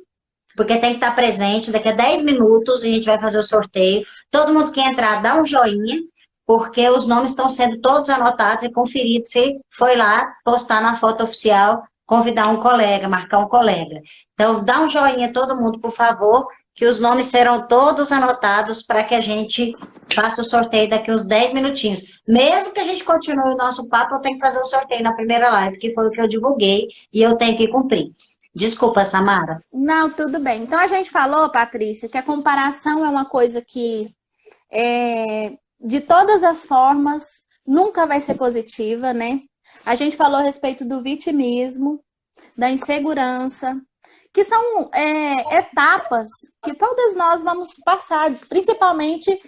porque tem que estar presente. Daqui a 10 minutos a gente vai fazer o sorteio. Todo mundo que entrar, dá um joinha, porque os nomes estão sendo todos anotados e conferidos. Se foi lá, postar na foto oficial, convidar um colega, marcar um colega. Então, dá um joinha todo mundo, por favor, que os nomes serão todos anotados para que a gente faça o sorteio daqui uns 10 minutinhos. Mesmo que a gente continue o nosso papo, eu tenho que fazer o sorteio na primeira live, que foi o que eu divulguei, e eu tenho que cumprir. Desculpa, Samara. não, tudo bem. Então a gente falou, Patrícia, que a comparação é uma coisa que, de todas as formas, nunca vai ser positiva, né? A gente falou a respeito do vitimismo, da insegurança, que são etapas que todas nós vamos passar, principalmente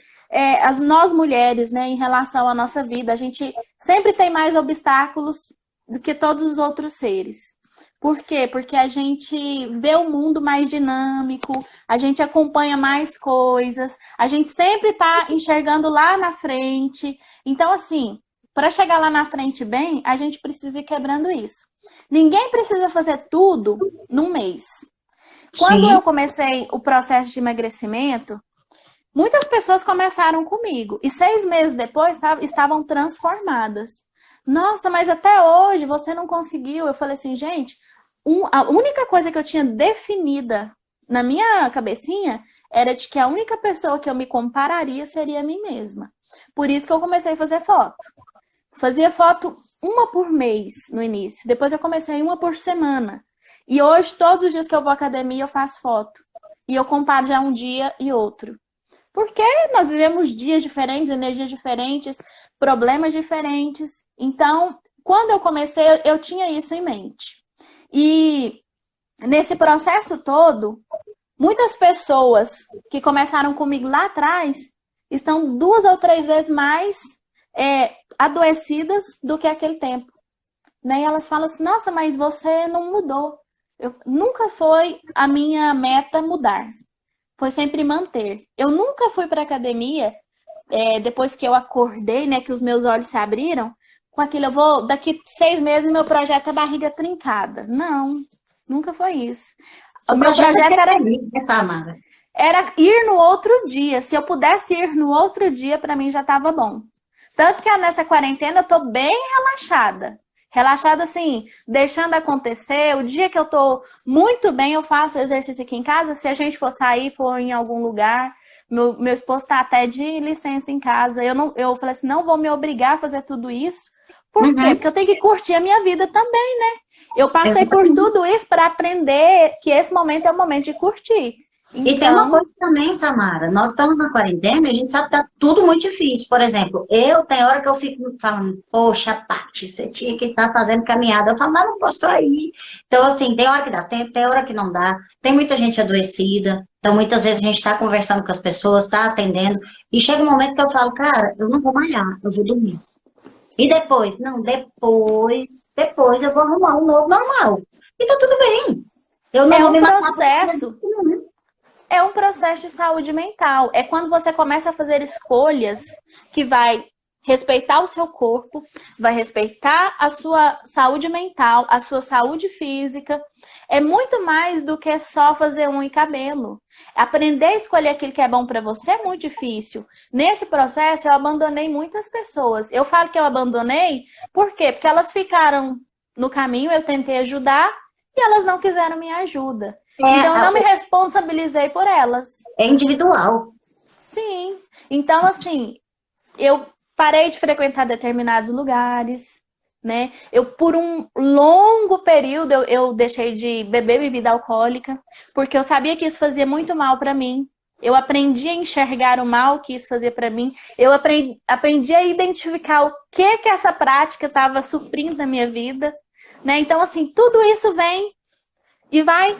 nós mulheres, né, em relação à nossa vida. A gente sempre tem mais obstáculos do que todos os outros seres. Por quê? Porque a gente vê o mundo mais dinâmico, a gente acompanha mais coisas, a gente sempre está enxergando lá na frente. Então, assim, para chegar lá na frente bem, a gente precisa ir quebrando isso. Ninguém precisa fazer tudo num mês. Quando eu comecei o processo de emagrecimento, muitas pessoas começaram comigo. E 6 meses depois estavam transformadas. Nossa, mas até hoje você não conseguiu. Eu falei assim, gente, a única coisa que eu tinha definida na minha cabecinha era de que a única pessoa que eu me compararia seria a mim mesma. Por isso que eu comecei a fazer foto. Fazia foto uma por mês no início. Depois eu comecei uma por semana. E hoje, todos os dias que eu vou à academia, eu faço foto. E eu comparo já um dia e outro. Porque nós vivemos dias diferentes, energias diferentes, problemas diferentes. Então, quando eu comecei, eu tinha isso em mente. E nesse processo todo, muitas pessoas que começaram comigo lá atrás estão 2 ou 3 vezes mais adoecidas do que aquele tempo. Né? E elas falam assim, nossa, mas você não mudou. Nunca foi a minha meta mudar. Foi sempre manter. Eu nunca fui para academia, depois que eu acordei, né, que os meus olhos se abriram, com aquilo, eu vou, daqui 6 meses, meu projeto é barriga trincada. Não, nunca foi isso. O meu projeto era ir no outro dia. Se eu pudesse ir no outro dia, para mim já estava bom. Tanto que nessa quarentena eu tô bem relaxada. Relaxada assim, deixando acontecer. O dia que eu tô muito bem, eu faço exercício aqui em casa. Se a gente for sair, for em algum lugar, meu esposo tá até de licença em casa. Eu falei assim, não vou me obrigar a fazer tudo isso. Por quê? Porque eu tenho que curtir a minha vida também, né? Eu passei por tudo isso para aprender que esse momento é o momento de curtir. Então... E tem uma coisa também, Samara, nós estamos na quarentena e a gente sabe que tá tudo muito difícil. Por exemplo, tem hora que eu fico falando, poxa, Paty, você tinha que estar fazendo caminhada. Eu falo, mas não posso sair. Então, assim, tem hora que dá tempo, tem hora que não dá. Tem muita gente adoecida. Então, muitas vezes a gente está conversando com as pessoas, está atendendo. E chega um momento que eu falo, cara, eu não vou malhar, eu vou dormir. E depois? Não, depois eu vou arrumar um novo normal. E tá tudo bem. Eu não vou me matar. É um processo de saúde mental. É quando você começa a fazer escolhas que vai respeitar o seu corpo, vai respeitar a sua saúde mental, a sua saúde física. É muito mais do que só fazer unha e cabelo. Aprender a escolher aquilo que é bom para você é muito difícil. Nesse processo, eu abandonei muitas pessoas. Eu falo que eu abandonei, por quê? Porque elas ficaram no caminho, eu tentei ajudar e elas não quiseram minha ajuda. Então, eu não me responsabilizei por elas. É individual. Sim. Então, assim, eu parei de frequentar determinados lugares, né? Por um longo período, eu deixei de beber bebida alcoólica, porque eu sabia que isso fazia muito mal para mim. Eu aprendi a enxergar o mal que isso fazia para mim. Eu aprendi a identificar o que essa prática estava suprindo na minha vida, né? Então, assim, tudo isso vem e vai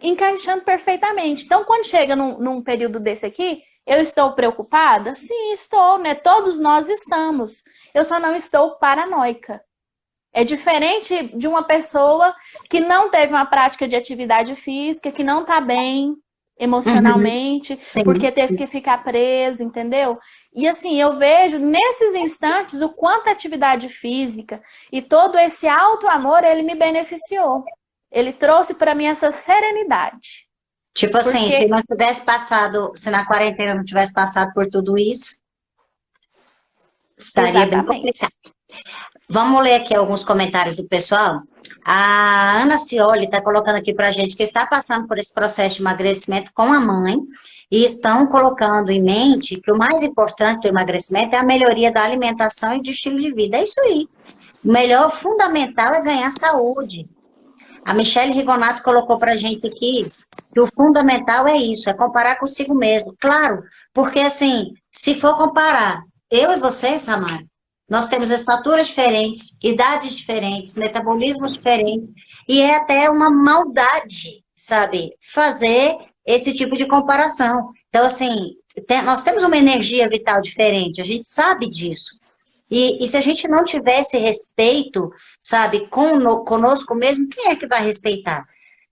encaixando perfeitamente. Então, quando chega num período desse aqui, eu estou preocupada? Sim, estou, né? Todos nós estamos. Eu só não estou paranoica. É diferente de uma pessoa que não teve uma prática de atividade física, que não está bem emocionalmente, sim, porque teve que ficar preso, entendeu? E assim, eu vejo nesses instantes o quanto a atividade física e todo esse auto-amor, ele me beneficiou. Ele trouxe para mim essa serenidade. Tipo assim, se não tivesse passado, se na quarentena não tivesse passado por tudo isso, estaria bem complicado. Vamos ler aqui alguns comentários do pessoal. A Ana Cioli está colocando aqui para a gente que está passando por esse processo de emagrecimento com a mãe e estão colocando em mente que o mais importante do emagrecimento é a melhoria da alimentação e do estilo de vida. É isso aí. O melhor, fundamental é ganhar saúde. A Michele Rigonato colocou pra gente aqui que o fundamental é isso, é comparar consigo mesmo. Claro, porque assim, se for comparar, eu e você, Samara, nós temos estaturas diferentes, idades diferentes, metabolismos diferentes, e é até uma maldade, sabe, fazer esse tipo de comparação. Então, assim, nós temos uma energia vital diferente, a gente sabe disso. E se a gente não tivesse respeito, sabe, conosco mesmo, quem é que vai respeitar?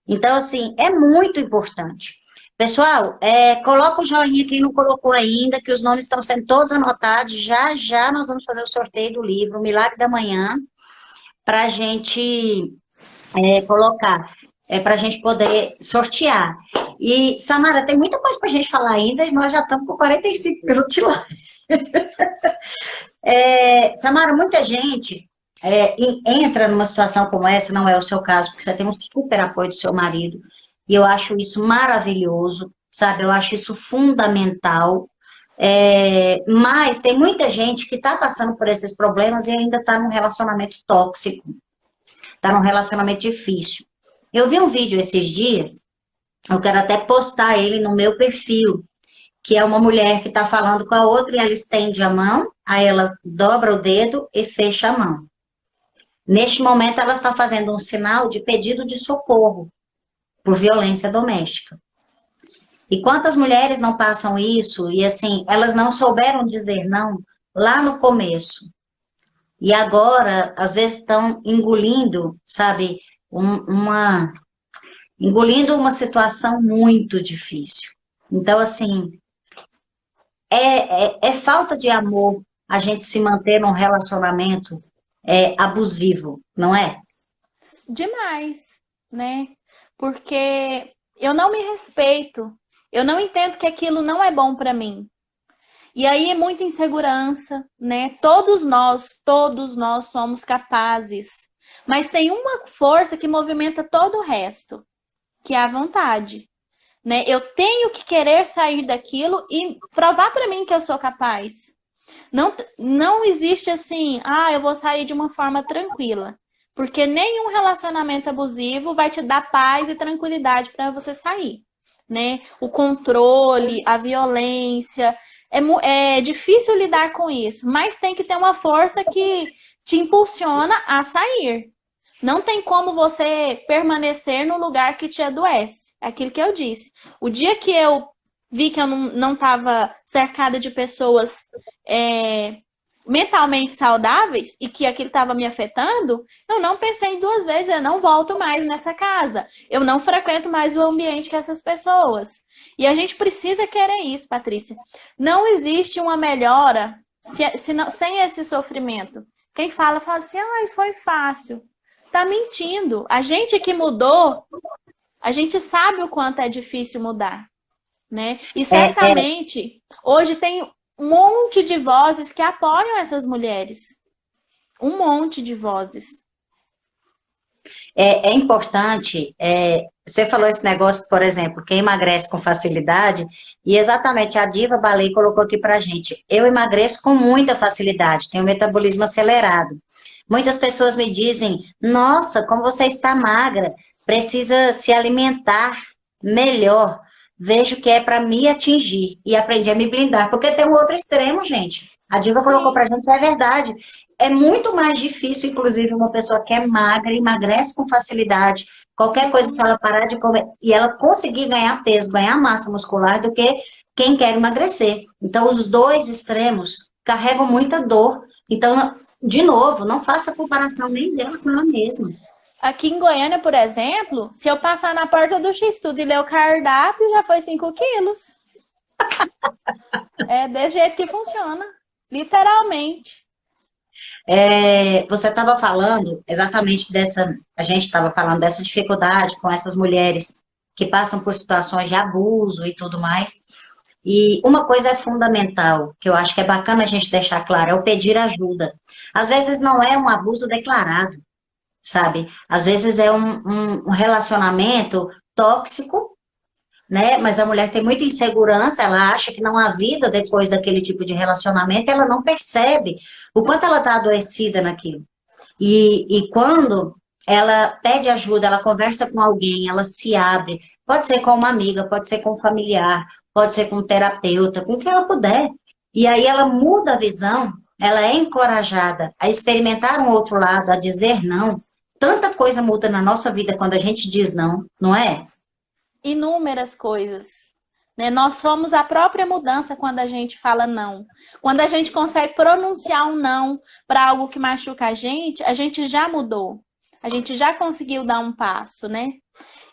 Então, assim, é muito importante. Pessoal, coloca o joinha quem não colocou ainda, que os nomes estão sendo todos anotados. Já, já nós vamos fazer o sorteio do livro Milagre da Manhã, para a gente colocar, para a gente poder sortear. E, Samara, tem muita coisa para a gente falar ainda, e nós já estamos com 45 minutos lá. Samara, muita gente entra numa situação como essa, não é o seu caso, porque você tem um super apoio do seu marido, e eu acho isso maravilhoso, sabe? Eu acho isso fundamental. Mas tem muita gente que está passando por esses problemas e ainda está num relacionamento tóxico, está num relacionamento difícil. Eu vi um vídeo esses dias, eu quero até postar ele no meu perfil, que é uma mulher que está falando com a outra e ela estende a mão, aí ela dobra o dedo e fecha a mão. Neste momento, ela está fazendo um sinal de pedido de socorro por violência doméstica. E quantas mulheres não passam isso e, assim, elas não souberam dizer não lá no começo. E agora, às vezes, estão engolindo, sabe, engolindo uma situação muito difícil. Então, assim, é falta de amor a gente se manter num relacionamento abusivo, não é? Demais, né? Porque eu não me respeito. Eu não entendo que aquilo não é bom para mim. E aí é muita insegurança, né? Todos nós somos capazes. Mas tem uma força que movimenta todo o resto, que é a vontade, né? Eu tenho que querer sair daquilo e provar para mim que eu sou capaz. Não existe assim, eu vou sair de uma forma tranquila. Porque nenhum relacionamento abusivo vai te dar paz e tranquilidade para você sair, né? O controle, a violência, é difícil lidar com isso, mas tem que ter uma força que te impulsiona a sair. Não tem como você permanecer no lugar que te adoece. É aquilo que eu disse. O dia que eu vi que eu não estava cercada de pessoas mentalmente saudáveis e que aquilo estava me afetando, eu não pensei duas vezes, eu não volto mais nessa casa. Eu não frequento mais o ambiente com essas pessoas. E a gente precisa querer isso, Patrícia. Não existe uma melhora sem esse sofrimento. Quem fala assim, foi fácil. Tá mentindo. A gente que mudou, a gente sabe o quanto é difícil mudar, né? E certamente, hoje tem um monte de vozes que apoiam essas mulheres. Um monte de vozes. É importante, você falou esse negócio, por exemplo, quem emagrece com facilidade, e exatamente a Diva Balei colocou aqui pra gente, eu emagreço com muita facilidade, tenho metabolismo acelerado. Muitas pessoas me dizem, nossa, como você está magra, precisa se alimentar melhor. Vejo que é para me atingir e aprendi a me blindar, porque tem um outro extremo, gente. A Diva colocou pra gente, é verdade. É muito mais difícil, inclusive, uma pessoa que é magra, emagrece com facilidade, qualquer coisa, se ela parar de comer, e ela conseguir ganhar peso, ganhar massa muscular, do que quem quer emagrecer. Então, os dois extremos carregam muita dor. Então, de novo, não faça comparação nem dela com ela mesma. Aqui em Goiânia, por exemplo, se eu passar na porta do X-Tudo e ler o cardápio, já foi 5 quilos. É desse jeito que funciona. Literalmente. Você estava falando exatamente a gente estava falando dessa dificuldade com essas mulheres que passam por situações de abuso e tudo mais. E uma coisa é fundamental, que eu acho que é bacana a gente deixar claro, é o pedir ajuda. Às vezes não é um abuso declarado, sabe? Às vezes é um relacionamento tóxico, né? Mas a mulher tem muita insegurança, ela acha que não há vida depois daquele tipo de relacionamento, ela não percebe o quanto ela está adoecida naquilo. E quando ela pede ajuda, ela conversa com alguém, ela se abre, pode ser com uma amiga, pode ser com um familiar, pode ser com um terapeuta, com quem ela puder. E aí ela muda a visão, ela é encorajada a experimentar um outro lado, a dizer não. Tanta coisa muda na nossa vida quando a gente diz não, não é? Inúmeras coisas, né? Nós somos a própria mudança quando a gente fala não. Quando a gente consegue pronunciar um não para algo que machuca a gente já mudou. A gente já conseguiu dar um passo, né?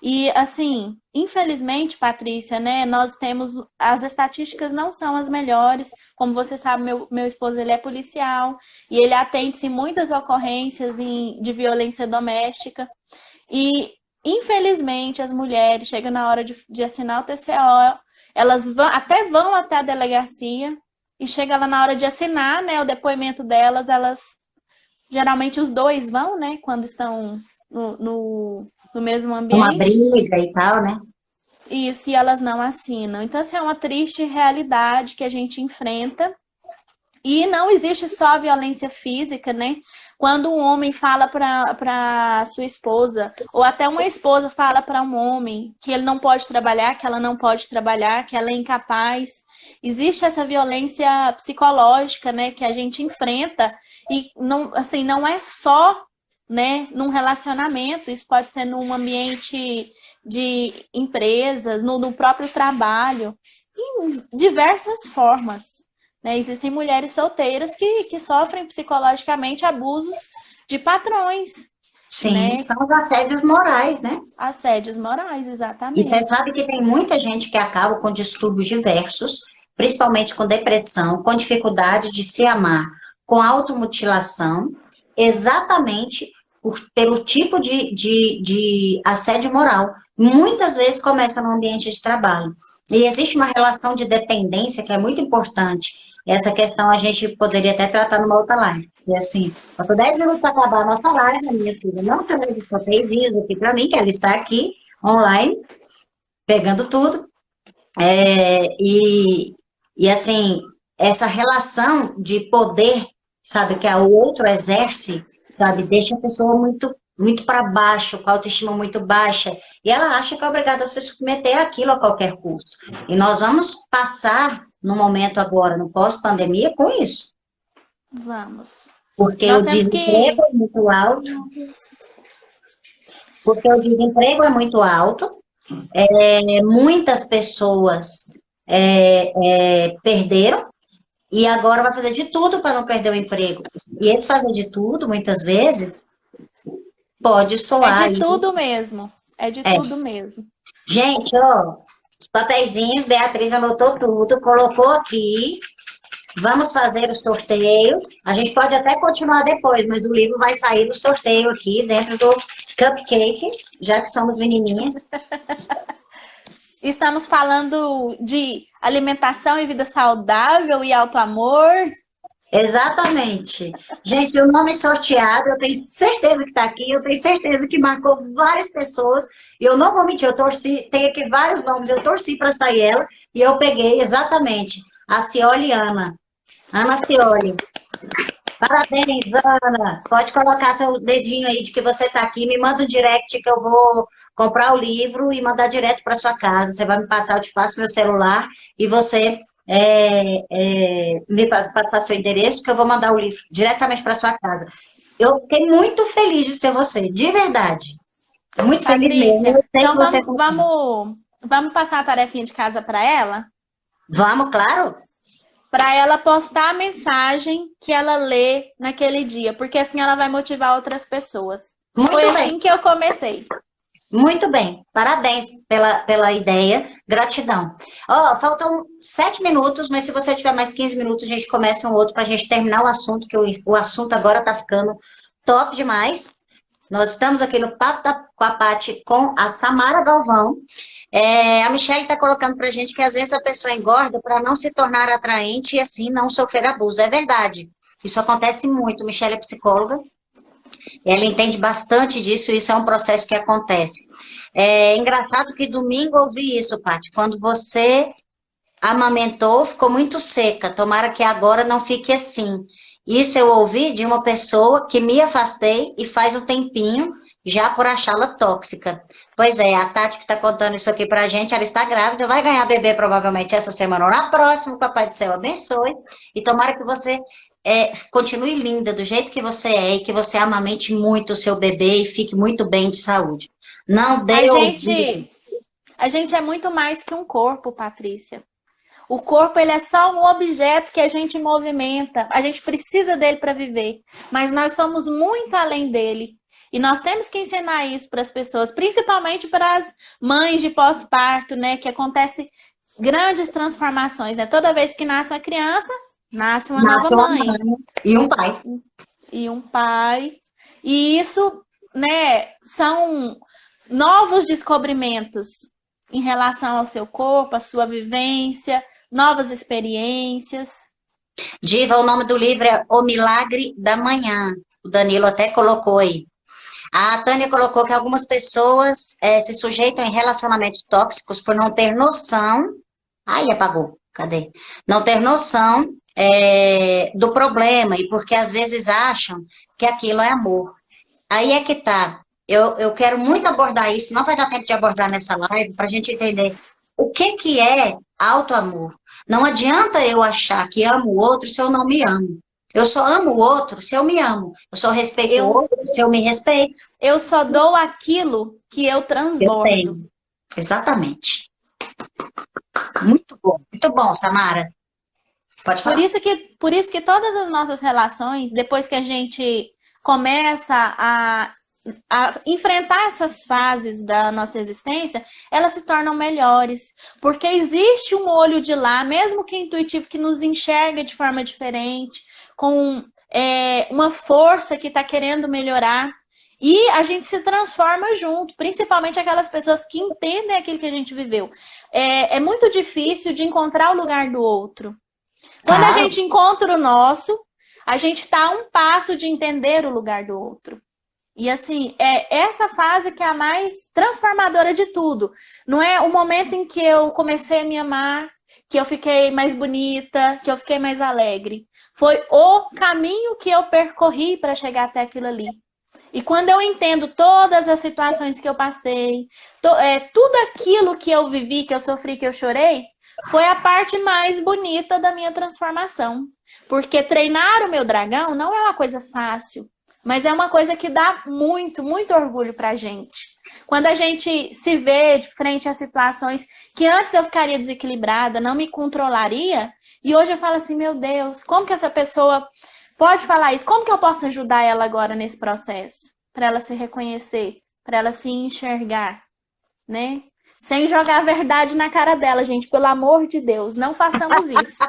E, assim, infelizmente, Patrícia, né? Nós temos... As estatísticas não são as melhores. Como você sabe, meu esposo, ele é policial. E ele atende-se muitas ocorrências de violência doméstica. E... Infelizmente, as mulheres chegam na hora de assinar o TCO, elas vão até a delegacia e chega lá na hora de assinar, né, o depoimento delas, elas geralmente os dois vão, né? Quando estão no mesmo Uma ambiente. briga e tal, né? Isso, e elas não assinam. Então, assim, é uma triste realidade que a gente enfrenta. E não existe só a violência física, né? Quando um homem fala para sua esposa, ou até uma esposa fala para um homem que ele não pode trabalhar, que ela não pode trabalhar, que ela é incapaz. Existe essa violência psicológica, né, que a gente enfrenta e não, assim, não é só, né, num relacionamento, isso pode ser num ambiente de empresas, no próprio trabalho, em diversas formas. Né? Existem mulheres solteiras que sofrem psicologicamente abusos de patrões, Sim, né? são os assédios morais, né? Assédios morais, E você exatamente. sabe que tem muita gente que acaba com distúrbios diversos, principalmente com depressão, com dificuldade de se amar, com automutilação, exatamente pelo tipo de assédio moral. Muitas vezes começa no ambiente de trabalho. E existe uma relação de dependência que é muito importante. Essa questão a gente poderia até tratar numa outra live. E assim, falta 10 minutos para acabar a nossa live, a minha filha não traz os papeizinhos aqui para mim, que ela está aqui online, pegando tudo. E assim, essa relação de poder, sabe, que o outro exerce, sabe, deixa a pessoa muito para baixo, com a autoestima muito baixa, e ela acha que é obrigada a se submeter àquilo a qualquer custo. E nós vamos passar no momento agora, no pós-pandemia, com isso. Vamos. Porque Nós o temos desemprego que. é muito alto, porque o desemprego é muito alto, muitas pessoas perderam, e agora vai fazer de tudo para não perder o emprego. E esse fazer de tudo, muitas vezes, pode É soar de aí. tudo mesmo. É de tudo mesmo. Gente, ó, os papeizinhos, Beatriz anotou tudo, colocou aqui. Vamos fazer o sorteio. A gente pode até continuar depois, mas o livro vai sair do sorteio aqui, dentro do cupcake, já que somos menininhas. Estamos falando de alimentação e vida saudável e auto-amor. Exatamente. Gente, o nome sorteado, eu tenho certeza que está aqui, eu tenho certeza que marcou várias pessoas, e eu não vou mentir, eu torci, tem aqui vários nomes, eu torci para sair ela, e eu peguei exatamente a Cioli Ana. Ana Cioli. Parabéns, Ana. Pode colocar seu dedinho aí de que você está aqui, me manda um direct que eu vou comprar o livro e mandar direto para sua casa. Você vai me passar, eu te passo meu celular, e você me passar seu endereço, que eu vou mandar o livro diretamente para sua casa. Eu fiquei muito feliz de ser você, de verdade. Muito feliz mesmo. Patrícia, Eu sei que então você vamos passar a tarefinha de casa para ela? Vamos, claro? Para ela postar a mensagem que ela lê naquele dia, porque assim ela vai motivar outras pessoas. Foi Muito bem, assim que eu comecei. muito bem. Parabéns pela ideia. Gratidão. Ó, faltam 7 minutos, mas se você tiver mais 15 minutos, a gente começa um outro para a gente terminar o assunto, que o assunto agora está ficando top demais. Nós estamos aqui no Papo com a Paty, com a Samara Galvão. A Michelle está colocando para a gente que às vezes a pessoa engorda para não se tornar atraente e assim não sofrer abuso. É verdade. Isso acontece muito. Michelle é psicóloga. Ela entende bastante disso e isso é um processo que acontece. É engraçado que domingo eu ouvi isso, Paty. Quando você amamentou, ficou muito seca. Tomara que agora não fique assim. Isso eu ouvi de uma pessoa que me afastei e faz um tempinho já por achá-la tóxica. Pois é, a Tati que está contando isso aqui pra gente, ela está grávida, vai ganhar bebê provavelmente essa semana ou na próxima, o Papai do Céu abençoe, e tomara que você continue linda do jeito que você é e que você amamente muito o seu bebê e fique muito bem de saúde. Não A dê ouvido. gente, a gente é muito mais que um corpo, Patrícia. O corpo ele é só um objeto que a gente movimenta. A gente precisa dele para viver, mas nós somos muito além dele. E nós temos que ensinar isso para as pessoas, principalmente para as mães de pós-parto, né? Que acontece grandes transformações, né? Toda vez que nasce uma criança, nasce uma nova mãe E um pai. e um pai. E isso, né, são novos descobrimentos em relação ao seu corpo, à sua vivência, novas experiências. Diva, o nome do livro é O Milagre da Manhã. o Danilo até colocou aí. A Tânia colocou que algumas pessoas se sujeitam em relacionamentos tóxicos por não ter noção. Ai, apagou. Cadê? Não ter noção do problema e porque às vezes acham que aquilo é amor. Aí é que tá. Eu quero muito abordar isso, não vai dar tempo de abordar nessa live, para a gente entender o que é auto-amor. Não adianta eu achar que amo o outro se eu não me amo. Eu só amo o outro se eu me amo. Eu só respeito o outro se eu me respeito. Eu só dou aquilo que eu transbordo. Eu tenho. Exatamente. Muito bom, Samara. Pode falar. Por isso que todas as nossas relações, depois que a gente começa a enfrentar essas fases da nossa existência, elas se tornam melhores. Porque existe um olho de lá, mesmo que intuitivo, que nos enxerga de forma diferente, com uma força que está querendo melhorar. E a gente se transforma junto, principalmente aquelas pessoas que entendem aquilo que a gente viveu. É muito difícil de encontrar o lugar do outro. Quando a gente encontra o nosso, a gente está a um passo de entender o lugar do outro. E assim, é essa fase que é a mais transformadora de tudo. Não é o momento em que eu comecei a me amar, que eu fiquei mais bonita, que eu fiquei mais alegre. Foi o caminho que eu percorri para chegar até aquilo ali. E quando eu entendo todas as situações que eu passei, tudo aquilo que eu vivi, que eu sofri, que eu chorei, foi a parte mais bonita da minha transformação. Porque treinar o meu dragão não é uma coisa fácil, mas é uma coisa que dá muito, muito orgulho pra gente. Quando a gente se vê de frente a situações que antes eu ficaria desequilibrada, não me controlaria, e hoje eu falo assim, meu Deus, como que essa pessoa pode falar isso? Como que eu posso ajudar ela agora nesse processo? Para ela se reconhecer, para ela se enxergar, né? Sem jogar a verdade na cara dela, gente. Pelo amor de Deus, não façamos isso.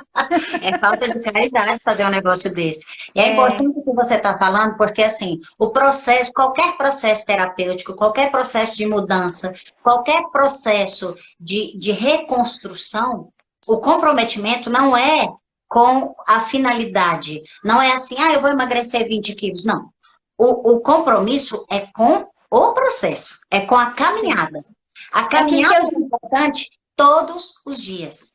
É falta de caridade fazer um negócio desse. E é importante o que você está falando, porque assim, o processo, qualquer processo terapêutico, qualquer processo de mudança, qualquer processo de reconstrução, o comprometimento não é com a finalidade. Não é assim, eu vou emagrecer 20 quilos. Não. O compromisso é com o processo, é com a caminhada. Sim. A caminhada é importante todos os dias.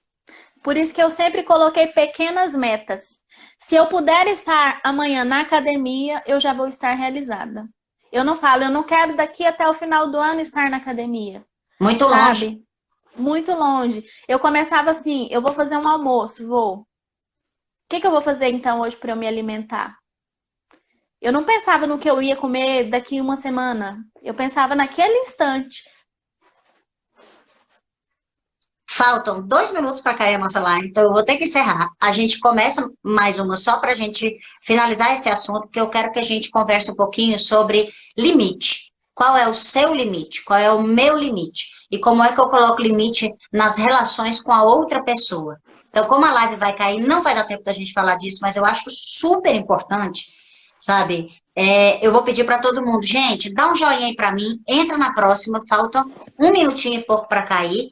Por isso que eu sempre coloquei pequenas metas. Se eu puder estar amanhã na academia, eu já vou estar realizada. Eu não falo, eu não quero daqui até o final do ano estar na academia. Muito longe. Muito longe. Eu começava assim, eu vou fazer um almoço, vou. O que eu vou fazer então hoje para eu me alimentar? Eu não pensava no que eu ia comer daqui uma semana. Eu pensava naquele instante. Faltam 2 minutos para cair a nossa live, então eu vou ter que encerrar. A gente começa mais uma só para a gente finalizar esse assunto, porque eu quero que a gente converse um pouquinho sobre limite. Qual é o seu limite? Qual é o meu limite? E como é que eu coloco limite nas relações com a outra pessoa? Então, como a live vai cair, não vai dar tempo da gente falar disso, mas eu acho super importante, sabe? Eu vou pedir para todo mundo, gente, dá um joinha aí para mim, entra na próxima, falta 1 minutinho e pouco para cair.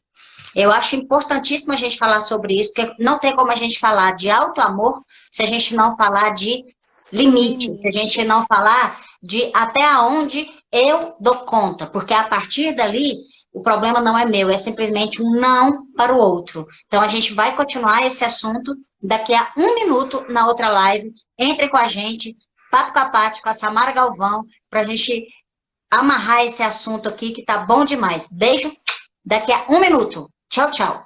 Eu acho importantíssimo a gente falar sobre isso, porque não tem como a gente falar de auto-amor se a gente não falar de limite, se a gente não falar de até onde eu dou conta, porque a partir dali o problema não é meu, é simplesmente um não para o outro. Então a gente vai continuar esse assunto daqui a 1 minuto na outra live. Entre com a gente, Papo com a Paty, com a Samara Galvão, para a gente amarrar esse assunto aqui que tá bom demais. Beijo, daqui a 1 minuto. Tchau, tchau.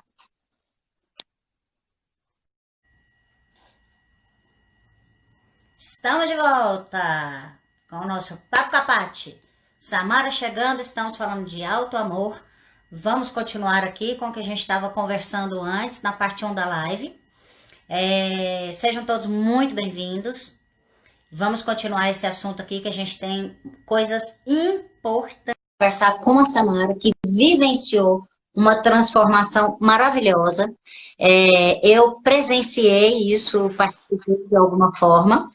Estamos de volta com o nosso Papo com a Paty. Samara chegando, estamos falando de auto-amor. Vamos continuar aqui com o que a gente estava conversando antes, na parte 1 da live. Sejam todos muito bem-vindos. Vamos continuar esse assunto aqui, que a gente tem coisas importantes. Conversar com a Samara, que vivenciou uma transformação maravilhosa. Eu presenciei isso, participei de alguma forma,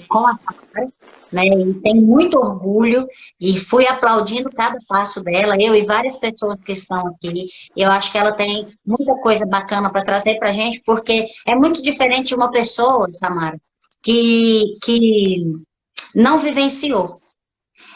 com a Samara, né? E tenho muito orgulho e fui aplaudindo cada passo dela, eu e várias pessoas que estão aqui. Eu acho que ela tem muita coisa bacana para trazer para a gente, porque é muito diferente de uma pessoa, Samara, que não vivenciou.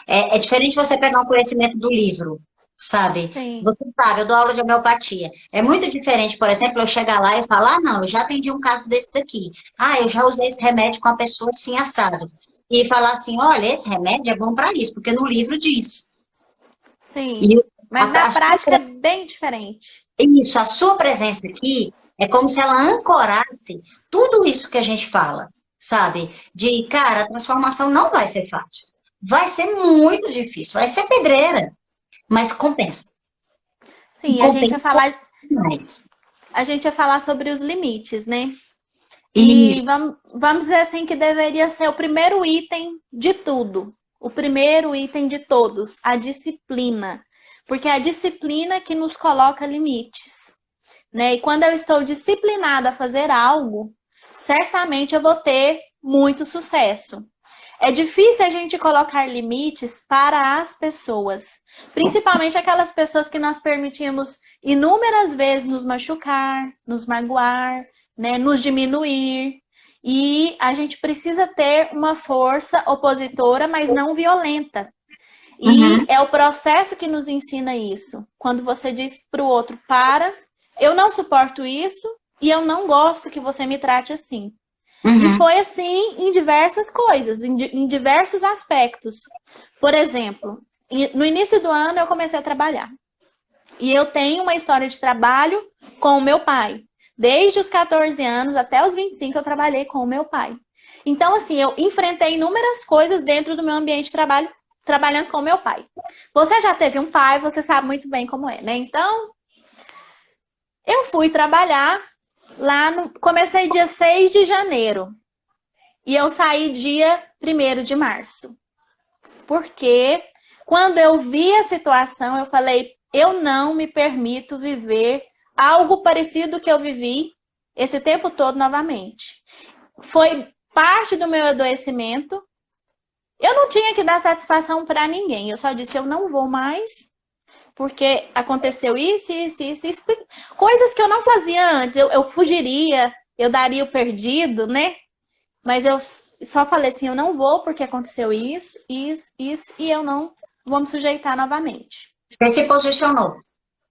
É diferente você pegar um conhecimento do livro, sabe? Sim, Você sabe, eu dou aula de homeopatia. É muito diferente, por exemplo, eu chegar lá e falar, ah, não, eu já atendi um caso desse daqui. Ah, eu já usei esse remédio com a pessoa assim, assado. E falar assim, olha, esse remédio é bom para isso, porque no livro diz. sim. E Mas na a sua prática é bem diferente. isso, a sua presença aqui é como se ela ancorasse tudo isso que a gente fala, sabe? De, cara, a transformação não vai ser fácil. Vai ser muito difícil, vai ser pedreira, mas compensa. E Sim, compensa mais. a gente ia falar sobre os limites, né? E Isso. vamos dizer assim que deveria ser o primeiro item de tudo. O primeiro item de todos, a disciplina. Porque é a disciplina que nos coloca limites, né? E quando eu estou disciplinada a fazer algo, certamente eu vou ter muito sucesso. É difícil a gente colocar limites para as pessoas, principalmente aquelas pessoas que nós permitimos inúmeras vezes nos machucar, nos magoar, né, nos diminuir. E a gente precisa ter uma força opositora, mas não violenta. E Uhum, é o processo que nos ensina isso. Quando você diz para o outro, para, eu não suporto isso e eu não gosto que você me trate assim. E uhum, foi assim em diversas coisas, em diversos aspectos. Por exemplo, no início do ano eu comecei a trabalhar. E eu tenho uma história de trabalho com o meu pai. Desde os 14 anos até os 25 eu trabalhei com o meu pai. Então, assim, eu enfrentei inúmeras coisas dentro do meu ambiente de trabalho, trabalhando com o meu pai. Você já teve um pai, você sabe muito bem como é, né? Então, eu fui trabalhar lá no. Comecei dia 6 de janeiro. E eu saí dia 1º de março. Porque quando eu vi a situação, eu falei, eu não me permito viver algo parecido que eu vivi esse tempo todo novamente. Foi parte do meu adoecimento. Eu não tinha que dar satisfação para ninguém. Eu só disse, eu não vou mais, porque aconteceu isso. Coisas que eu não fazia antes. Eu fugiria, eu daria o perdido, né? Mas eu só falei assim, eu não vou porque aconteceu isso, e eu não vou me sujeitar novamente. você se posicionou.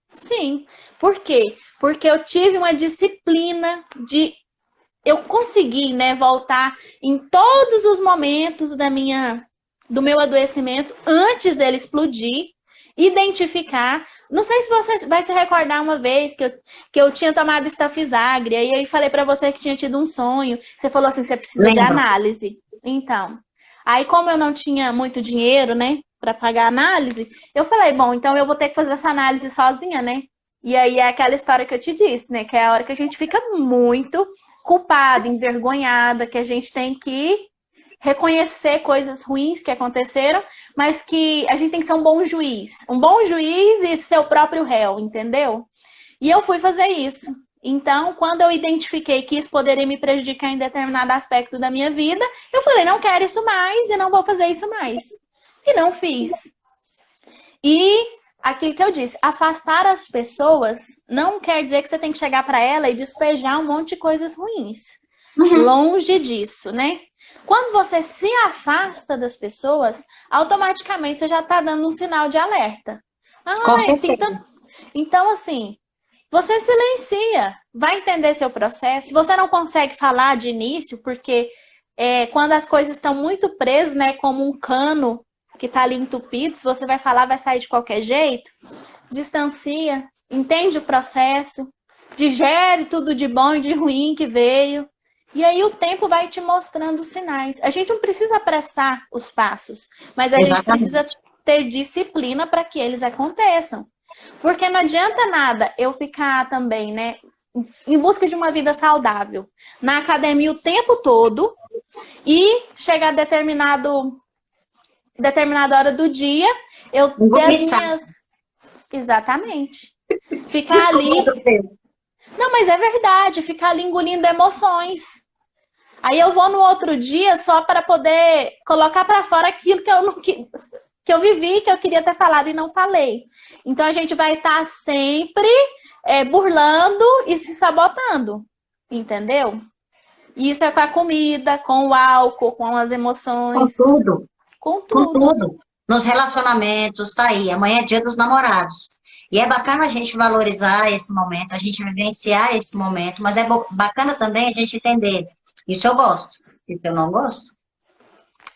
Sim. Por quê? Porque eu tive uma disciplina de... Eu consegui, né, voltar em todos os momentos do meu adoecimento, antes dele explodir, identificar. Não sei se você vai se recordar uma vez que eu tinha tomado estafisagre, e aí falei para você que tinha tido um sonho. Você falou assim, você precisa de Lembra? análise. Então, aí como eu não tinha muito dinheiro, né, para pagar a análise, eu falei, bom, então eu vou ter que fazer essa análise sozinha, né? E aí é aquela história que eu te disse, né, que é a hora que a gente fica muito culpada, envergonhada, que a gente tem que reconhecer coisas ruins que aconteceram, mas que a gente tem que ser um bom juiz e ser o próprio réu, entendeu? E eu fui fazer isso. Então, quando eu identifiquei que isso poderia me prejudicar em determinado aspecto da minha vida, eu falei, não quero isso mais e não vou fazer isso mais. E não fiz. E aquilo que eu disse, afastar as pessoas não quer dizer que você tem que chegar para ela e despejar um monte de coisas ruins. Uhum, Longe disso, né? Quando você se afasta das pessoas, automaticamente você já está dando um sinal de alerta. com Ah, tem certeza. tanto... Então, assim, você silencia, vai entender seu processo. Se você não consegue falar de início, porque quando as coisas estão muito presas, né, como um cano que está ali entupido, se você vai falar, vai sair de qualquer jeito, distancia, entende o processo, digere tudo de bom e de ruim que veio. E aí o tempo vai te mostrando os sinais. A gente não precisa apressar os passos, mas a gente precisa Exatamente. ter disciplina para que eles aconteçam. Porque não adianta nada eu ficar também, né, em busca de uma vida saudável, na academia o tempo todo e chegar a determinada hora do dia, eu ter as Engolir sapo. minhas... Exatamente. Ficar Desculpa, ali... atropelo. Não, mas é verdade, ficar ali engolindo emoções. Aí eu vou no outro dia só para poder colocar para fora aquilo que eu não que eu vivi, que eu queria ter falado e não falei. Então a gente vai estar sempre burlando e se sabotando, entendeu? Isso é com a comida, com o álcool, com as Com emoções, tudo, com com tudo. tudo. Nos relacionamentos, tá aí. Amanhã é dia dos namorados. E é bacana a gente valorizar esse momento, a gente vivenciar esse momento, mas é bacana também a gente entender. Isso eu gosto, isso eu não gosto.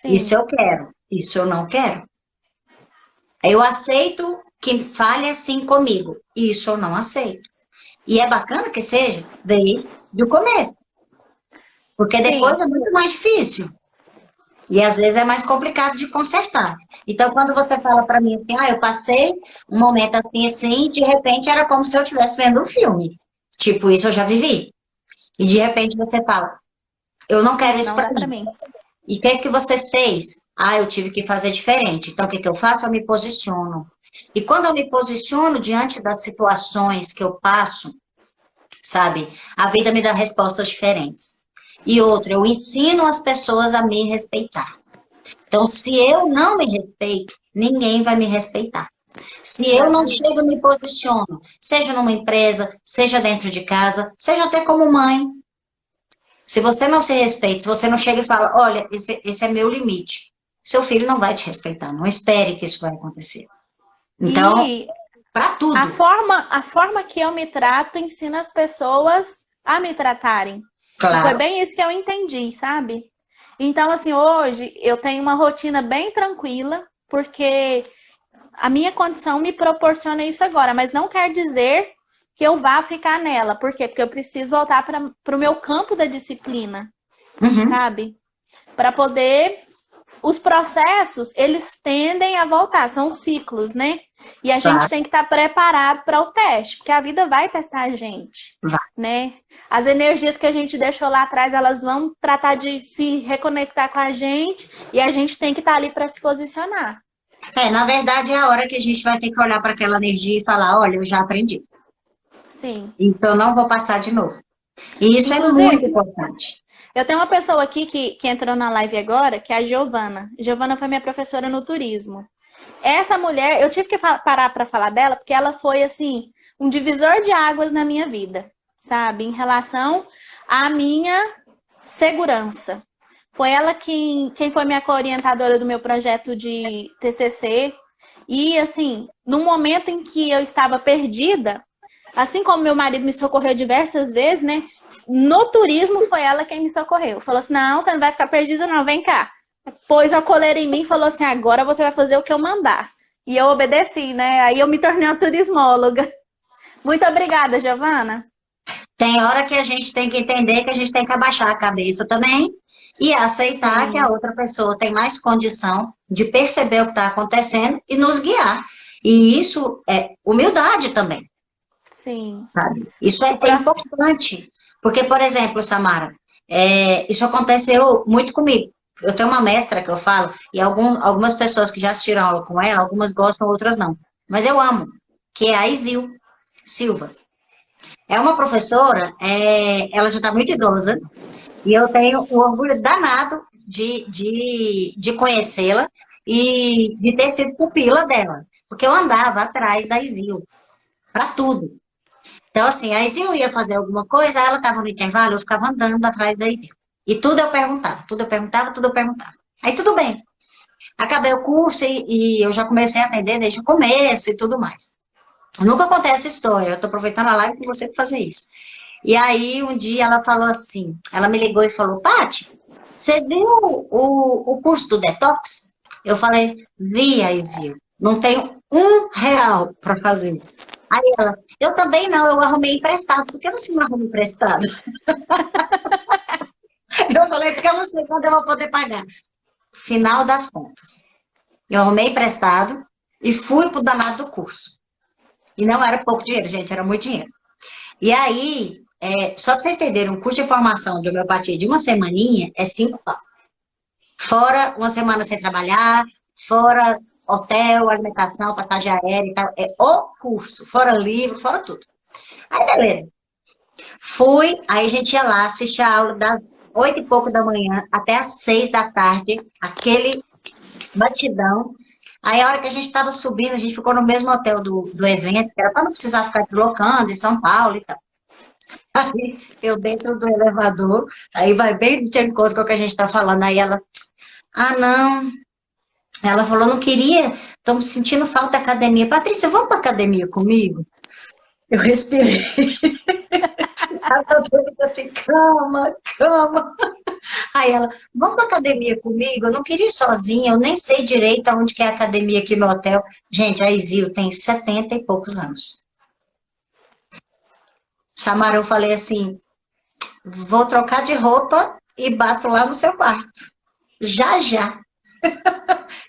Isso Sim, eu quero, isso eu não quero. Eu aceito que fale assim comigo, isso eu não aceito. E é bacana que seja desde o começo, porque depois sim. é muito mais difícil. E às vezes é mais complicado de consertar. Então, quando você fala para mim assim, eu passei um momento assim, assim, de repente era como se eu estivesse vendo um filme. Tipo, isso eu já vivi. E de repente você fala, eu não quero Isso isso não para dá pra mim. mim. E o que é que você fez? Eu tive que fazer diferente. Então, o que é que eu faço? Eu me posiciono. E quando eu me posiciono diante das situações que eu passo, sabe, a vida me dá respostas diferentes. E outra, eu ensino as pessoas a me respeitar. Então, se eu não me respeito, ninguém vai me respeitar. Se eu não Exatamente. chego e me posiciono, seja numa empresa, seja dentro de casa, seja até como mãe, se você não se respeita, se você não chega e fala, olha, esse é meu limite, seu filho não vai te respeitar. Não espere que isso vai acontecer. Então, E para tudo, a forma que eu me trato ensina as pessoas a me tratarem. E foi claro. bem isso que eu entendi, sabe? Então, assim, hoje eu tenho uma rotina bem tranquila, porque a minha condição me proporciona isso agora, mas não quer dizer que eu vá ficar nela. Por quê? Porque eu preciso voltar para o meu campo da disciplina, Uhum, sabe? Para poder. Os processos, eles tendem a voltar, são ciclos, né? E a gente claro, tem que estar preparado para o teste, porque a vida vai testar a gente, vai. né? As energias que a gente deixou lá atrás, elas vão tratar de se reconectar com a gente e a gente tem que estar ali para se posicionar. Na verdade, é a hora que a gente vai ter que olhar para aquela energia e falar, olha, eu já aprendi. Sim. Isso eu não vou passar de novo. E isso é muito Inclusive, importante. eu tenho uma pessoa aqui que entrou na live agora, que é a Giovana. Giovana foi minha professora no turismo. Essa mulher, eu tive que parar para falar dela, porque ela foi, assim, um divisor de águas na minha vida, sabe? Em relação à minha segurança. Foi ela quem foi minha co-orientadora do meu projeto de TCC. E, assim, no momento em que eu estava perdida, assim como meu marido me socorreu diversas vezes, né? No turismo foi ela quem me socorreu. Falou assim: não, você não vai ficar perdida, não, vem cá. Pôs a coleira em mim e falou assim: agora você vai fazer o que eu mandar. E eu obedeci, né? Aí eu me tornei uma turismóloga. Muito obrigada, Giovana. Tem hora que a gente tem que entender que a gente tem que abaixar a cabeça também e aceitar que a Sim, outra pessoa tem mais condição de perceber o que está acontecendo e nos guiar. E isso é humildade também, sim. sabe? Isso O é processo. importante. Porque, por exemplo, Samara, isso aconteceu muito comigo. Eu tenho uma mestra que eu falo, e algumas pessoas que já assistiram aula com ela, algumas gostam, outras não. Mas eu amo, que é a Isil Silva. É uma professora, ela já está muito idosa, e eu tenho um orgulho danado de conhecê-la e de ter sido pupila dela, porque eu andava atrás da Isil, para tudo. Então, assim, a Isil ia fazer alguma coisa, ela estava no intervalo, eu ficava andando atrás da Isil. E tudo eu perguntava, tudo eu perguntava, tudo eu perguntava. Aí tudo bem. Acabei o curso e eu já comecei a atender desde o começo e tudo mais. Eu nunca contei essa história, eu estou aproveitando a live com você para fazer isso. E aí, um dia ela falou assim, ela me ligou e falou, Paty, você viu o curso do Detox? Eu falei, vi, Aizil, não tenho R$ 1 para fazer. Aí ela, eu também não, eu arrumei emprestado. Por que você não arruma emprestado? Eu falei, porque eu não sei quando eu vou poder pagar. Final das contas. Eu arrumei emprestado e fui pro danado do curso. E não era pouco dinheiro, gente, era muito dinheiro. E aí, só para vocês entenderem, um curso de formação de homeopatia de uma semaninha é 5 pau. Fora uma semana sem trabalhar, fora hotel, alimentação, passagem aérea e tal. É o curso, fora livro, fora tudo. Aí, beleza. Fui, aí a gente ia lá, assistia a aula das 8 e pouco da manhã até as 6 da tarde, aquele batidão. Aí, a hora que a gente estava subindo, a gente ficou no mesmo hotel do evento, que era para não precisar ficar deslocando em São Paulo e tal. Aí eu dentro do elevador, aí vai bem de encontro com o que a gente está falando. Aí ela, ah, não. Ela falou, não queria, estou me sentindo falta da academia. Patrícia, vamos para academia comigo? Eu respirei. Sabe, eu fico assim, calma, calma. Aí ela, vamos pra academia comigo? Eu não queria ir sozinha, eu nem sei direito aonde que é a academia aqui no hotel. Gente, a Isil tem 70 e poucos anos. Samara, eu falei assim, vou trocar de roupa e bato lá no seu quarto. Já, já.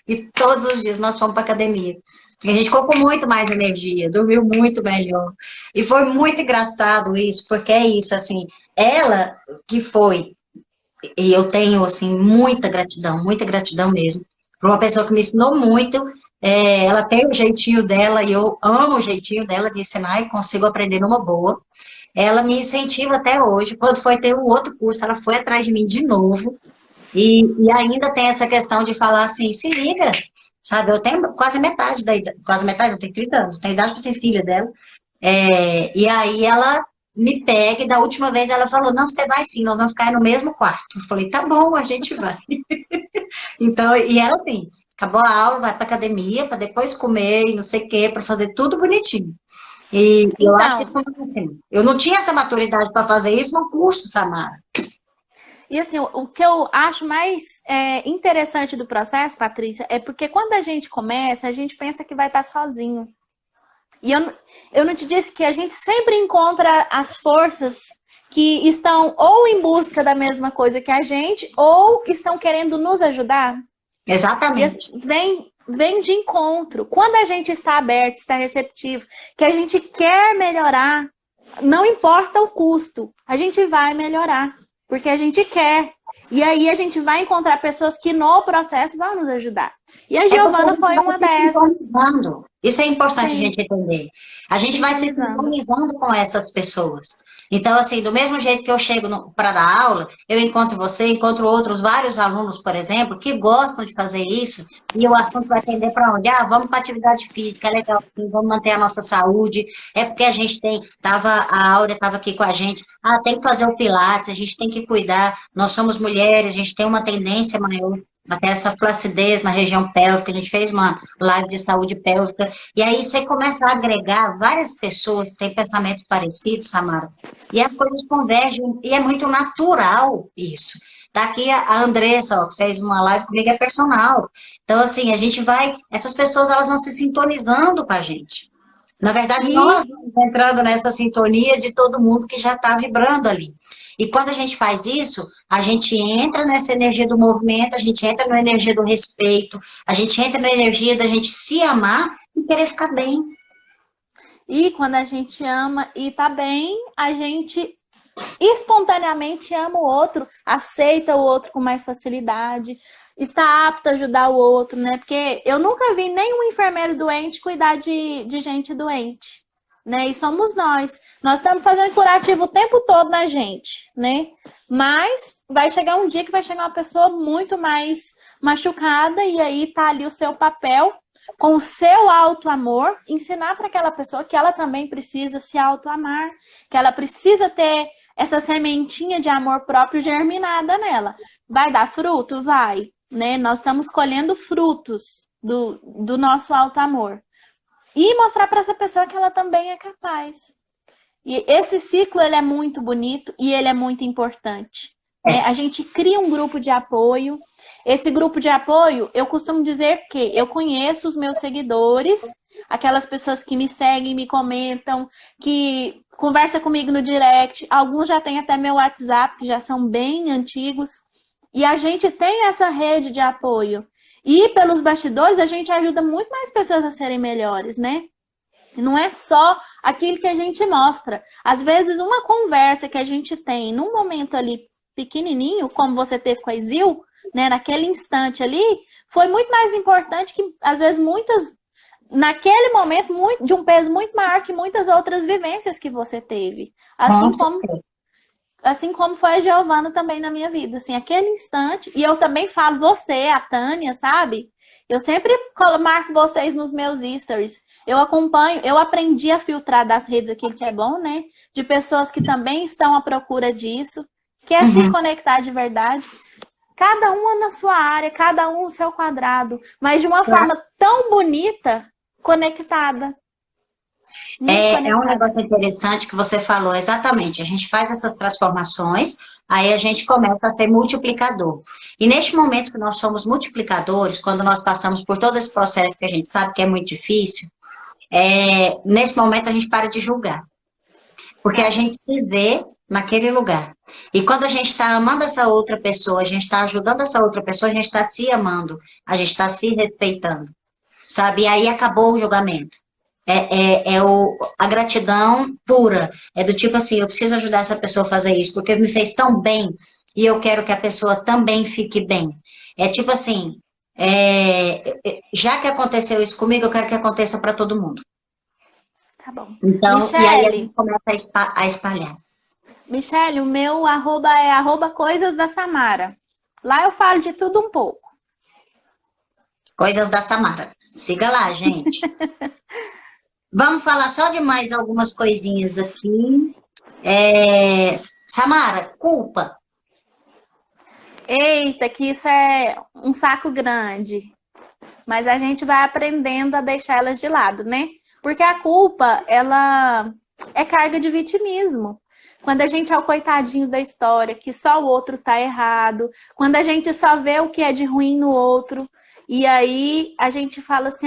E todos os dias nós fomos pra academia. E a gente ficou com muito mais energia, dormiu muito melhor. E foi muito engraçado isso, porque é isso, assim, ela que foi. E eu tenho, assim, muita gratidão mesmo, por uma pessoa que me ensinou muito. Ela tem o jeitinho dela, e eu amo o jeitinho dela de ensinar e consigo aprender numa boa. Ela me incentiva até hoje. Quando foi ter um outro curso, ela foi atrás de mim de novo. E ainda tem essa questão de falar assim, se liga, sabe? Eu tenho quase metade da idade, quase metade, eu tenho 30 anos, tenho idade para ser filha dela. E aí ela me pega, e da última vez ela falou, não, você vai sim, nós vamos ficar no mesmo quarto. Eu falei, tá bom, a gente vai. Então, e ela assim, acabou a aula, vai pra academia, para depois comer e não sei o quê, para fazer tudo bonitinho. E eu acho que Então, foi assim, eu não tinha essa maturidade para fazer isso no curso, Samara. e assim, o que eu acho mais interessante do processo, Patrícia, é porque quando a gente começa, a gente pensa que vai estar sozinho. E eu não te disse que a gente sempre encontra as forças que estão ou em busca da mesma coisa que a gente, ou estão querendo nos ajudar. E Exatamente. vem de encontro. Quando a gente está aberto, está receptivo, que a gente quer melhorar, não importa o custo, a gente vai melhorar, porque a gente quer. E aí a gente vai encontrar pessoas que no processo vão nos ajudar. E a Giovana foi uma dessas. Isso é importante a Sim, gente entender. A gente vai se sintonizando. sintonizando com essas pessoas. Então, assim, do mesmo jeito que eu chego para dar aula, eu encontro você, encontro outros vários alunos, por exemplo, que gostam de fazer isso, e o assunto vai tender para onde? Ah, vamos para atividade física, é legal, sim, vamos manter a nossa saúde, é porque a gente a Áurea estava aqui com a gente, ah, tem que fazer o Pilates, a gente tem que cuidar, nós somos mulheres, a gente tem uma tendência maior até essa flacidez na região pélvica, a gente fez uma live de saúde pélvica, e aí você começa a agregar várias pessoas que têm pensamentos parecidos, Samara, e as coisas convergem, e é muito natural isso. Tá aqui a Andressa, ó, que fez uma live comigo, é personal. Então, assim, a gente vai, essas pessoas, elas vão se sintonizando com a gente. Na verdade, nós E vamos entrando nessa sintonia de todo mundo que já está vibrando ali. E quando a gente faz isso, a gente entra nessa energia do movimento, a gente entra na energia do respeito, a gente entra na energia da gente se amar e querer ficar bem. E quando a gente ama e tá bem, a gente espontaneamente ama o outro, aceita o outro com mais facilidade, está apto a ajudar o outro, né? Porque eu nunca vi nenhum enfermeiro doente cuidar de gente doente, né? E somos nós. Nós estamos fazendo curativo o tempo todo na gente, né? Mas vai chegar um dia que vai chegar uma pessoa muito mais machucada e aí tá ali o seu papel com o seu auto-amor, ensinar para aquela pessoa que ela também precisa se auto-amar, que ela precisa ter essa sementinha de amor próprio germinada nela. Vai dar fruto? Vai, né? Nós estamos colhendo frutos do nosso auto-amor. E mostrar para essa pessoa que ela também é capaz. E esse ciclo, ele é muito bonito e ele é muito importante. Né? A gente cria um grupo de apoio. Esse grupo de apoio, eu costumo dizer que eu conheço os meus seguidores, aquelas pessoas que me seguem, me comentam, que conversam comigo no direct. Alguns já têm até meu WhatsApp, que já são bem antigos. E a gente tem essa rede de apoio. E pelos bastidores, a gente ajuda muito mais pessoas a serem melhores, né? Não é só aquilo que a gente mostra. Às vezes, uma conversa que a gente tem num momento ali pequenininho, como você teve com a Isil, né, naquele instante ali, foi muito mais importante que, às vezes, naquele momento, de um peso muito maior que muitas outras vivências que você teve. Assim como foi a Giovana também na minha vida. Assim, aquele instante, e eu também falo você, a Tânia, sabe? Eu sempre marco vocês nos meus stories. Eu acompanho, eu aprendi a filtrar das redes aquilo que é bom, né? De pessoas que também estão à procura disso, quer se conectar de verdade. Cada uma na sua área, cada um no seu quadrado, mas de uma forma tão bonita, conectada. É um negócio interessante que você falou, exatamente. A gente faz essas transformações, aí a gente começa a ser multiplicador. E neste momento que nós somos multiplicadores, quando nós passamos por todo esse processo que a gente sabe que é muito difícil, nesse momento a gente para de julgar. Porque a gente se vê naquele lugar. E quando a gente está amando essa outra pessoa, a gente está ajudando essa outra pessoa, a gente está se amando, a gente está se respeitando, sabe? E aí acabou o julgamento. A gratidão pura. É do tipo assim, eu preciso ajudar essa pessoa a fazer isso, porque me fez tão bem, e eu quero que a pessoa também fique bem. É tipo assim, já que aconteceu isso comigo, eu quero que aconteça para todo mundo. Tá bom. Então, Michele, e aí a gente começa a espalhar. Michele, o meu arroba é @coisas da Samara. Lá eu falo de tudo um pouco. Coisas da Samara. Siga lá, gente. Vamos falar só de mais algumas coisinhas aqui. Samara, culpa. Eita, que isso é um saco grande. Mas a gente vai aprendendo a deixar elas de lado, né? Porque a culpa, ela é carga de vitimismo. Quando a gente é o coitadinho da história, que só o outro tá errado. Quando a gente só vê o que é de ruim no outro. E aí a gente fala assim,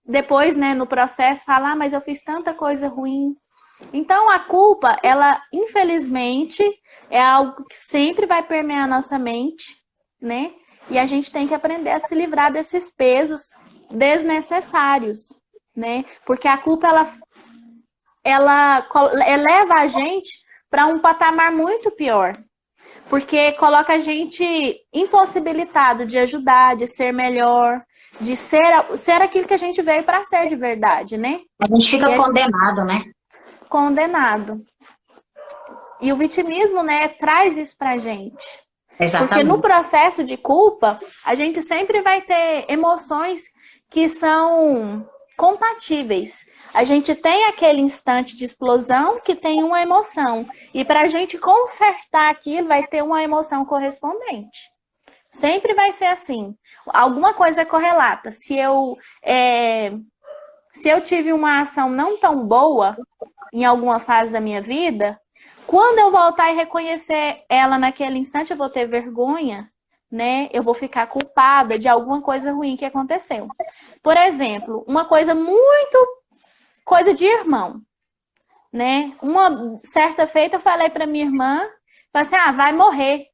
depois, né, no processo, fala, mas eu fiz tanta coisa ruim. Então, a culpa, ela, infelizmente, é algo que sempre vai permear a nossa mente, né? E a gente tem que aprender a se livrar desses pesos desnecessários, né? Porque a culpa, ela eleva a gente para um patamar muito pior. Porque coloca a gente impossibilitado de ajudar, de ser melhor, de ser aquilo que a gente veio para ser de verdade, né? A gente fica condenado, né? Condenado. E o vitimismo, né, traz isso pra gente. Exatamente. Porque no processo de culpa, a gente sempre vai ter emoções que são compatíveis. A gente tem aquele instante de explosão que tem uma emoção. E para a gente consertar aquilo, vai ter uma emoção correspondente. Sempre vai ser assim. Alguma coisa é correlata. Se eu tive uma ação não tão boa em alguma fase da minha vida, quando eu voltar e reconhecer ela naquele instante, eu vou ter vergonha, né? Eu vou ficar culpada de alguma coisa ruim que aconteceu. Por exemplo, uma coisa coisa de irmão, né? Uma certa feita eu falei para minha irmã, falei assim, vai morrer.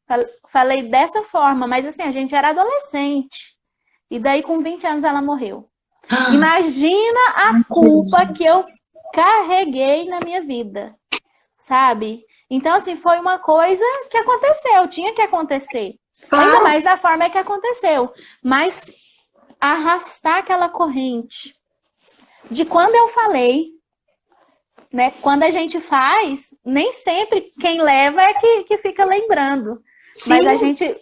Falei dessa forma, mas assim, a gente era adolescente. E daí com 20 anos ela morreu. Imagina a culpa que eu carreguei na minha vida, sabe? Então, assim, foi uma coisa que aconteceu, tinha que acontecer. Claro. Ainda mais da forma que aconteceu. Mas arrastar aquela corrente de quando eu falei, né? Quando a gente faz, nem sempre quem leva é que fica lembrando. Sim. Mas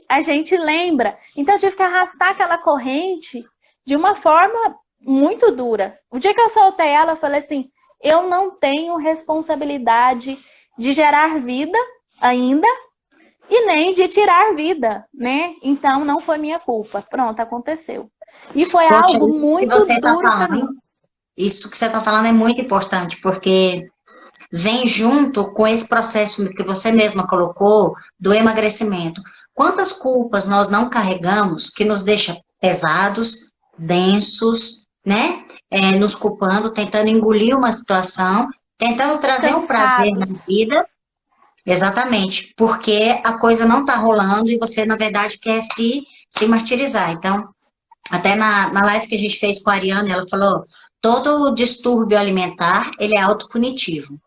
a gente lembra. Então, eu tive que arrastar aquela corrente de uma forma muito dura. O dia que eu soltei ela, eu falei assim, eu não tenho responsabilidade de gerar vida ainda e nem de tirar vida, né? Então, não foi minha culpa. Pronto, aconteceu. E foi algo muito duro para mim. Isso que você está falando é muito importante, porque vem junto com esse processo que você mesma colocou do emagrecimento. Quantas culpas nós não carregamos que nos deixa pesados, densos, né? Nos culpando, tentando engolir uma situação, tentando trazer um prazer na vida. Exatamente, porque a coisa não está rolando e você, na verdade, quer se martirizar. Então, até na live que a gente fez com a Ariana, ela falou, todo distúrbio alimentar, ele é autopunitivo.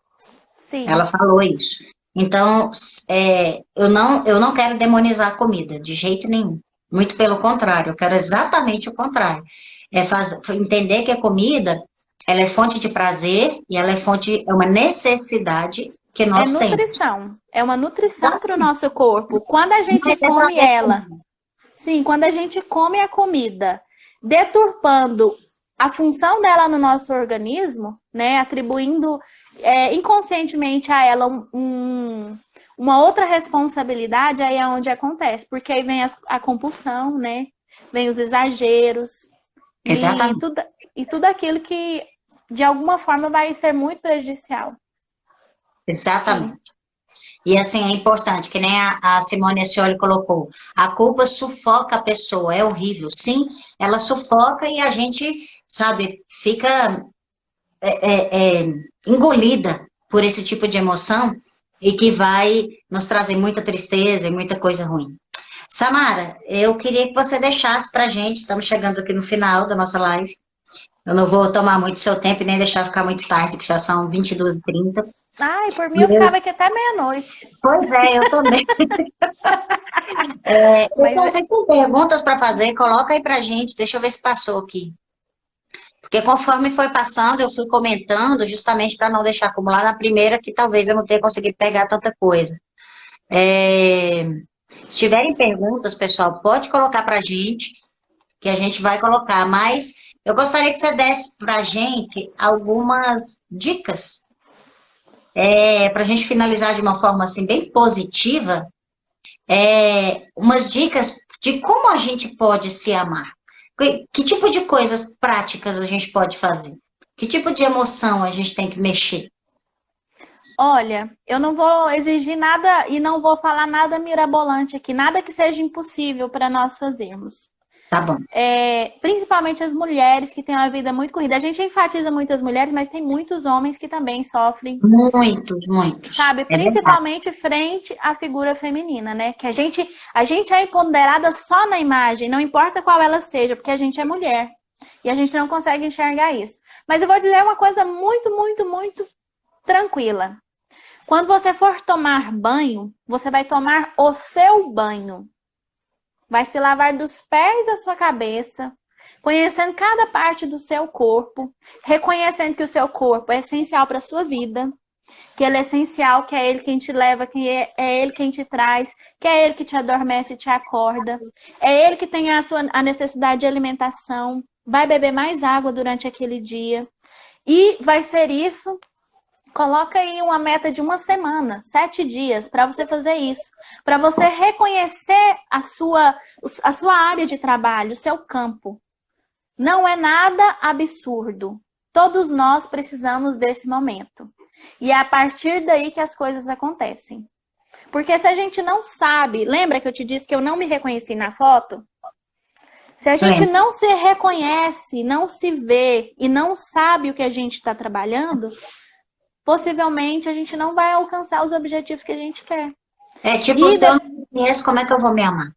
Sim. Ela falou isso. Então, eu não quero demonizar a comida, de jeito nenhum. Muito pelo contrário, eu quero exatamente o contrário. Entender que a comida, ela é fonte de prazer e ela é uma necessidade que nós temos. Nutrição. É uma nutrição para o nosso corpo. Quando a gente come ela... Sim, quando a gente come a comida deturpando a função dela no nosso organismo, né? Atribuindo inconscientemente a ela uma outra responsabilidade, aí é onde acontece, porque aí vem a compulsão, né? Vem os exageros Exatamente. e tudo aquilo que de alguma forma vai ser muito prejudicial. Sim. Exatamente. E assim, é importante, que nem a Simone Scioli colocou, a culpa sufoca a pessoa, é horrível. Sim, ela sufoca e a gente, sabe, fica engolida por esse tipo de emoção e que vai nos trazer muita tristeza e muita coisa ruim. Samara, eu queria que você deixasse pra gente, estamos chegando aqui no final da nossa live. Eu não vou tomar muito seu tempo e nem deixar ficar muito tarde, que já são 22h30. Ai, por mim eu ficava aqui até meia-noite. Pois é, eu também. Pessoal, vocês têm perguntas para fazer? Coloca aí pra gente, deixa eu ver se passou aqui. Porque conforme foi passando, eu fui comentando, justamente para não deixar acumular na primeira, que talvez eu não tenha conseguido pegar tanta coisa. Se tiverem perguntas, pessoal, pode colocar pra gente, que a gente vai colocar. Mas eu gostaria que você desse pra gente algumas dicas, para a gente finalizar de uma forma assim bem positiva, umas dicas de como a gente pode se amar. Que tipo de coisas práticas a gente pode fazer? Que tipo de emoção a gente tem que mexer? Olha, eu não vou exigir nada e não vou falar nada mirabolante aqui, nada que seja impossível para nós fazermos. Tá bom. Principalmente as mulheres que têm uma vida muito corrida. A gente enfatiza muito as mulheres, mas tem muitos homens que também sofrem. Muitos, muitos. Sabe, principalmente frente à figura feminina, né? Que a gente é empoderada só na imagem, não importa qual ela seja, porque a gente é mulher. E a gente não consegue enxergar isso. Mas eu vou dizer uma coisa muito, muito, muito tranquila. Quando você for tomar banho, você vai tomar o seu banho. Vai se lavar dos pés à sua cabeça, conhecendo cada parte do seu corpo, reconhecendo que o seu corpo é essencial para a sua vida, que ele é essencial, que é ele quem te leva, que é ele quem te traz, que é ele que te adormece e te acorda, é ele que tem a necessidade de alimentação, vai beber mais água durante aquele dia. E vai ser isso. Coloca aí uma meta de uma semana, 7 dias, para você fazer isso. Para você reconhecer a sua área de trabalho, o seu campo. Não é nada absurdo. Todos nós precisamos desse momento. E é a partir daí que as coisas acontecem. Porque se a gente não sabe... Lembra que eu te disse que eu não me reconheci na foto? Se a gente não se reconhece, não se vê e não sabe o que a gente está trabalhando... possivelmente a gente não vai alcançar os objetivos que a gente quer. Se eu não me conheço, como é que eu vou me amar?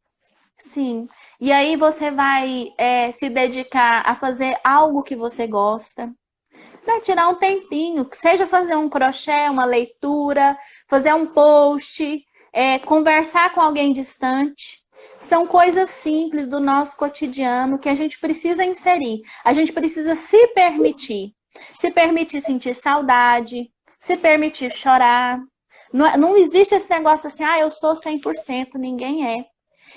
Sim. E aí você vai se dedicar a fazer algo que você gosta. Vai tirar um tempinho, que seja fazer um crochê, uma leitura, fazer um post, conversar com alguém distante. São coisas simples do nosso cotidiano que a gente precisa inserir. A gente precisa se permitir. Se permitir sentir saudade, se permitir chorar. Não existe esse negócio assim, eu sou 100%, ninguém é.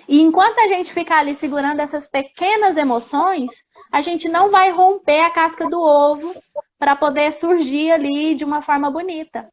E enquanto a gente ficar ali segurando essas pequenas emoções, a gente não vai romper a casca do ovo para poder surgir ali de uma forma bonita.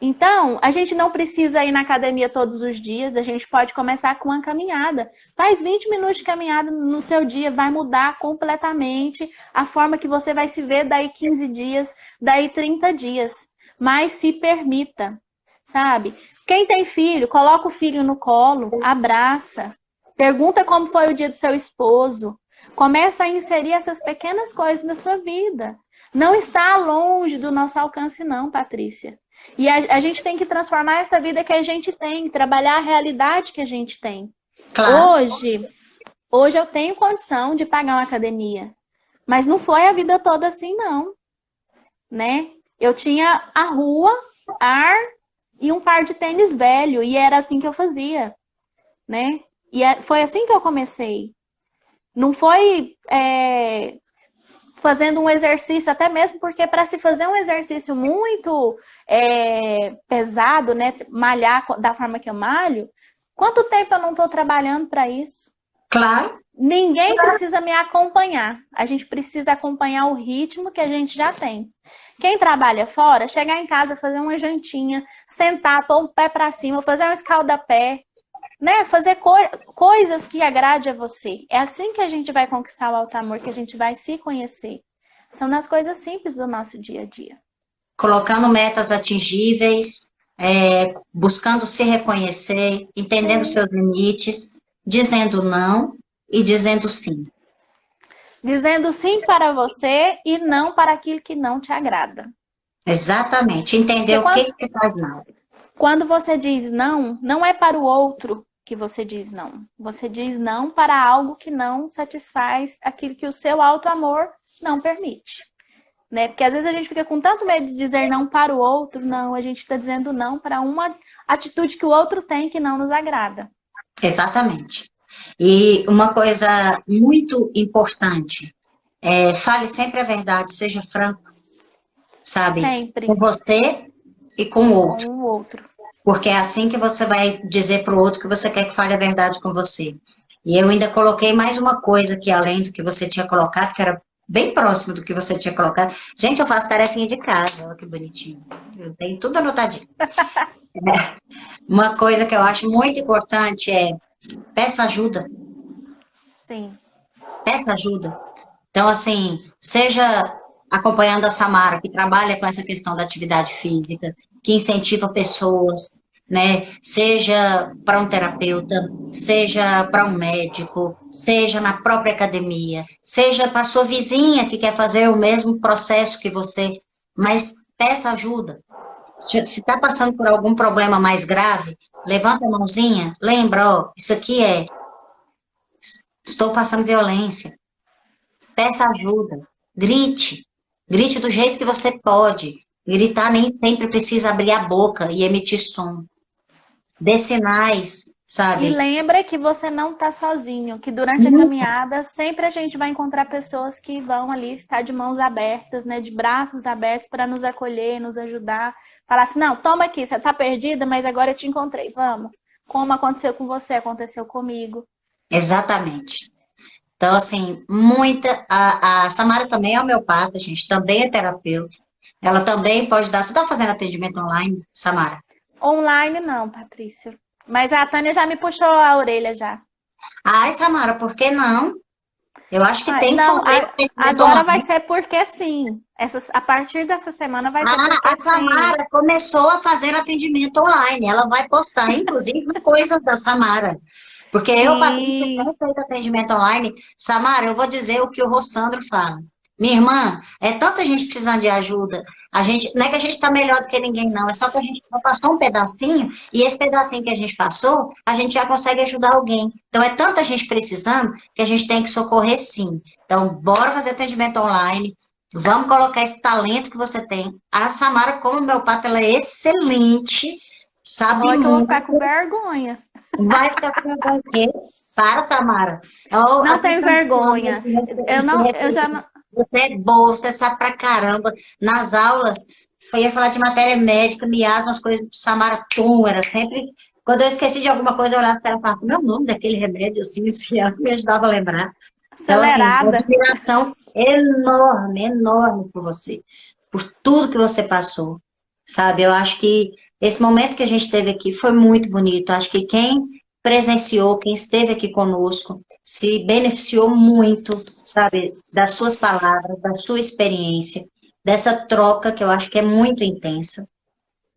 Então, a gente não precisa ir na academia todos os dias, a gente pode começar com uma caminhada. Faz 20 minutos de caminhada no seu dia, vai mudar completamente a forma que você vai se ver daí 15 dias, daí 30 dias. Mas se permita, sabe? Quem tem filho, coloca o filho no colo, abraça, pergunta como foi o dia do seu esposo. Começa a inserir essas pequenas coisas na sua vida. Não está longe do nosso alcance não, Patrícia. E a gente tem que transformar essa vida que a gente tem, trabalhar a realidade que a gente tem. Claro. Hoje eu tenho condição de pagar uma academia, mas não foi a vida toda assim, não. Né? Eu tinha a rua, ar e um par de tênis velho, e era assim que eu fazia. Né? E foi assim que eu comecei. Não foi fazendo um exercício, até mesmo porque para se fazer um exercício muito pesado, né, malhar da forma que eu malho, quanto tempo eu não estou trabalhando para isso? Claro. Ninguém precisa me acompanhar. A gente precisa acompanhar o ritmo que a gente já tem. Quem trabalha fora, chegar em casa, fazer uma jantinha, sentar, pôr um pé para cima, fazer um escaldapé, né? Fazer coisas que agrade a você. É assim que a gente vai conquistar o alto amor, que a gente vai se conhecer. São nas coisas simples do nosso dia a dia. Colocando metas atingíveis, buscando se reconhecer, entendendo Sim. seus limites, dizendo não e dizendo sim. Dizendo sim para você e não para aquilo que não te agrada. Exatamente. Entender Porque o que que faz mal. quando você diz não, não é para o outro que você diz não. Você diz não para algo que não satisfaz aquilo que o seu alto amor não permite. Né? Porque às vezes a gente fica com tanto medo de dizer não para o outro, não, a gente está dizendo não para uma atitude que o outro tem que não nos agrada. Exatamente. E uma coisa muito importante, fale sempre a verdade, seja franco, sabe? Com Sempre você e com o com outro. o outro. Porque é assim que você vai dizer para o outro que você quer que fale a verdade com você. E eu ainda coloquei mais uma coisa aqui, além do que você tinha colocado, que era bem próximo do que você tinha colocado. Gente, eu faço tarefinha de casa, olha que bonitinho. Eu tenho tudo anotadinho. Uma coisa que eu acho muito importante é peça ajuda. Sim. Peça ajuda. Então, assim, seja acompanhando a Samara, que trabalha com essa questão da atividade física, que incentiva pessoas, né? Seja para um terapeuta, seja para um médico, seja na própria academia, seja para sua vizinha que quer fazer o mesmo processo que você, mas peça ajuda. Se está passando por algum problema mais grave, levanta a mãozinha, lembra, ó, isso aqui estou passando violência. Peça ajuda, grite, grite do jeito que você pode. Gritar nem sempre precisa abrir a boca e emitir som. Dê sinais, E sabe? lembra que você não está sozinho, que durante a caminhada sempre a gente vai encontrar pessoas que vão ali estar de mãos abertas, né, de braços abertos para nos acolher, nos ajudar. Falar assim, não, toma aqui, você está perdida, mas agora eu te encontrei, vamos. Como aconteceu com você, aconteceu comigo. Exatamente. Então, assim, muita. A Samara também é homeopata, gente, também é terapeuta. Ela também pode dar. Você está fazendo atendimento online, Samara? Online não, Patrícia. Mas a Tânia já me puxou a orelha já. Ai, Samara, por que não? Eu acho que tem que Não, fazer atendimento agora vai online. ser porque sim. A partir dessa semana vai ser Ah, porque a sim. Samara começou a fazer atendimento online. Ela vai postar, inclusive, coisas da Samara. Porque eu, Patrícia, Sim. tenho feito atendimento online. Samara, eu vou dizer o que o Rossandro fala. Minha irmã, é tanta gente precisando de ajuda. A gente, não é que a gente está melhor do que ninguém, não. É só que a gente só passou um pedacinho, e esse pedacinho que a gente passou, a gente já consegue ajudar alguém. Então, é tanta gente precisando que a gente tem que socorrer sim. Então, bora fazer atendimento online. Vamos colocar esse talento que você tem. A Samara, como homeopata, ela é excelente, sabe Olha que eu vou muito. ficar com vergonha. Vai ficar com vergonha o quê? Para, Samara. Ó, Não aqui tenho estamos falando vergonha. Eu não, eu já não. você é boa, você sabe pra caramba. Nas aulas, eu ia falar de matéria médica, miasma, as coisas, Samara, pum, era sempre. Quando eu esqueci de alguma coisa, eu olhava para ela e falava, meu nome daquele remédio, assim, isso, e ela me ajudava a lembrar. Então, assim, uma Acelerada. admiração enorme, enorme por você, por tudo que você passou, sabe? Eu acho que esse momento que a gente teve aqui foi muito bonito. Acho que quem presenciou, quem esteve aqui conosco, se beneficiou muito, sabe, das suas palavras, da sua experiência, dessa troca que eu acho que é muito intensa.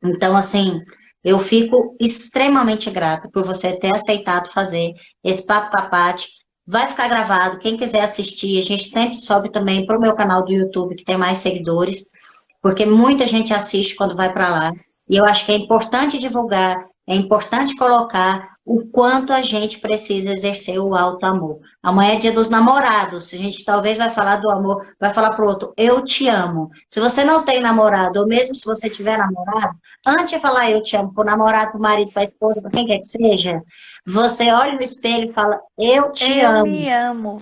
Então, assim, eu fico extremamente grata por você ter aceitado fazer esse papo com a Paty. Vai ficar gravado, quem quiser assistir, a gente sempre sobe também para o meu canal do YouTube, que tem mais seguidores, porque muita gente assiste quando vai para lá. E eu acho que é importante divulgar, é importante colocar o quanto a gente precisa exercer o alto amor. Amanhã é dia dos namorados, a gente talvez vai falar do amor, vai falar para o outro, eu te amo. Se você não tem namorado, ou mesmo se você tiver namorado, antes de falar eu te amo para o namorado, para o marido, para a esposa, para quem quer que seja, você olha no espelho e fala, eu te Eu amo. me amo.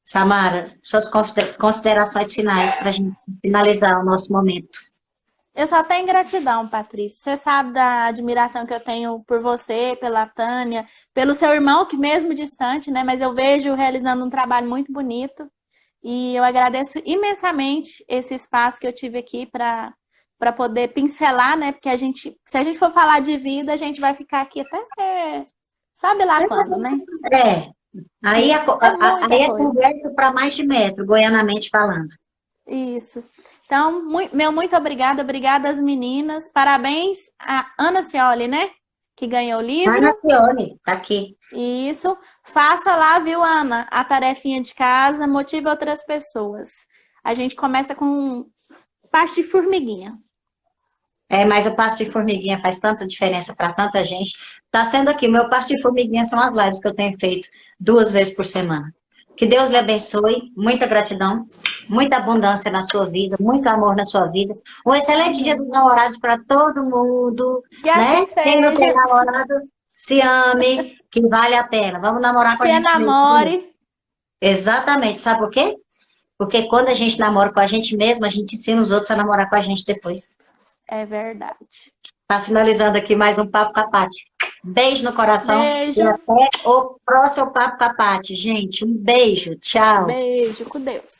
Samara, suas considerações finais para a gente finalizar o nosso momento. Eu só tenho gratidão, Patrícia. Você sabe da admiração que eu tenho por você, pela Tânia, pelo seu irmão, que mesmo distante, né? Mas eu vejo realizando um trabalho muito bonito. E eu agradeço imensamente esse espaço que eu tive aqui para poder pincelar, né? Porque se a gente for falar de vida, a gente vai ficar aqui até sabe lá quando, né? É, aí É muita aí é coisa. conversa para mais de metro, goianamente falando. Isso. Então, meu muito obrigada, obrigada às meninas. Parabéns à Ana Cioli, né? Que ganhou o Ana livro. Cione, tá aqui. Isso. Faça lá, viu, Ana? A tarefinha de casa, motive outras pessoas. A gente começa com parte de formiguinha. É, mas o passo de formiguinha faz tanta diferença para tanta gente. Tá sendo aqui, o meu passo de formiguinha são as lives que eu tenho feito 2 vezes por semana. Que Deus lhe abençoe, muita gratidão, muita abundância na sua vida, muito amor na sua vida. Um excelente dia dos namorados para todo mundo, Que né? assim Quem não tem seja. namorado, se ame, que vale a pena. Vamos namorar com a Se gente mesmo. enamore. Exatamente, sabe por quê? Porque quando a gente namora com a gente mesmo, a gente ensina os outros a namorar com a gente depois. É verdade. Tá finalizando aqui mais um Papo com a Paty. Beijo no coração e Beijo. até o próximo Papo com a Paty, gente. Um beijo, tchau. Beijo. Com Deus.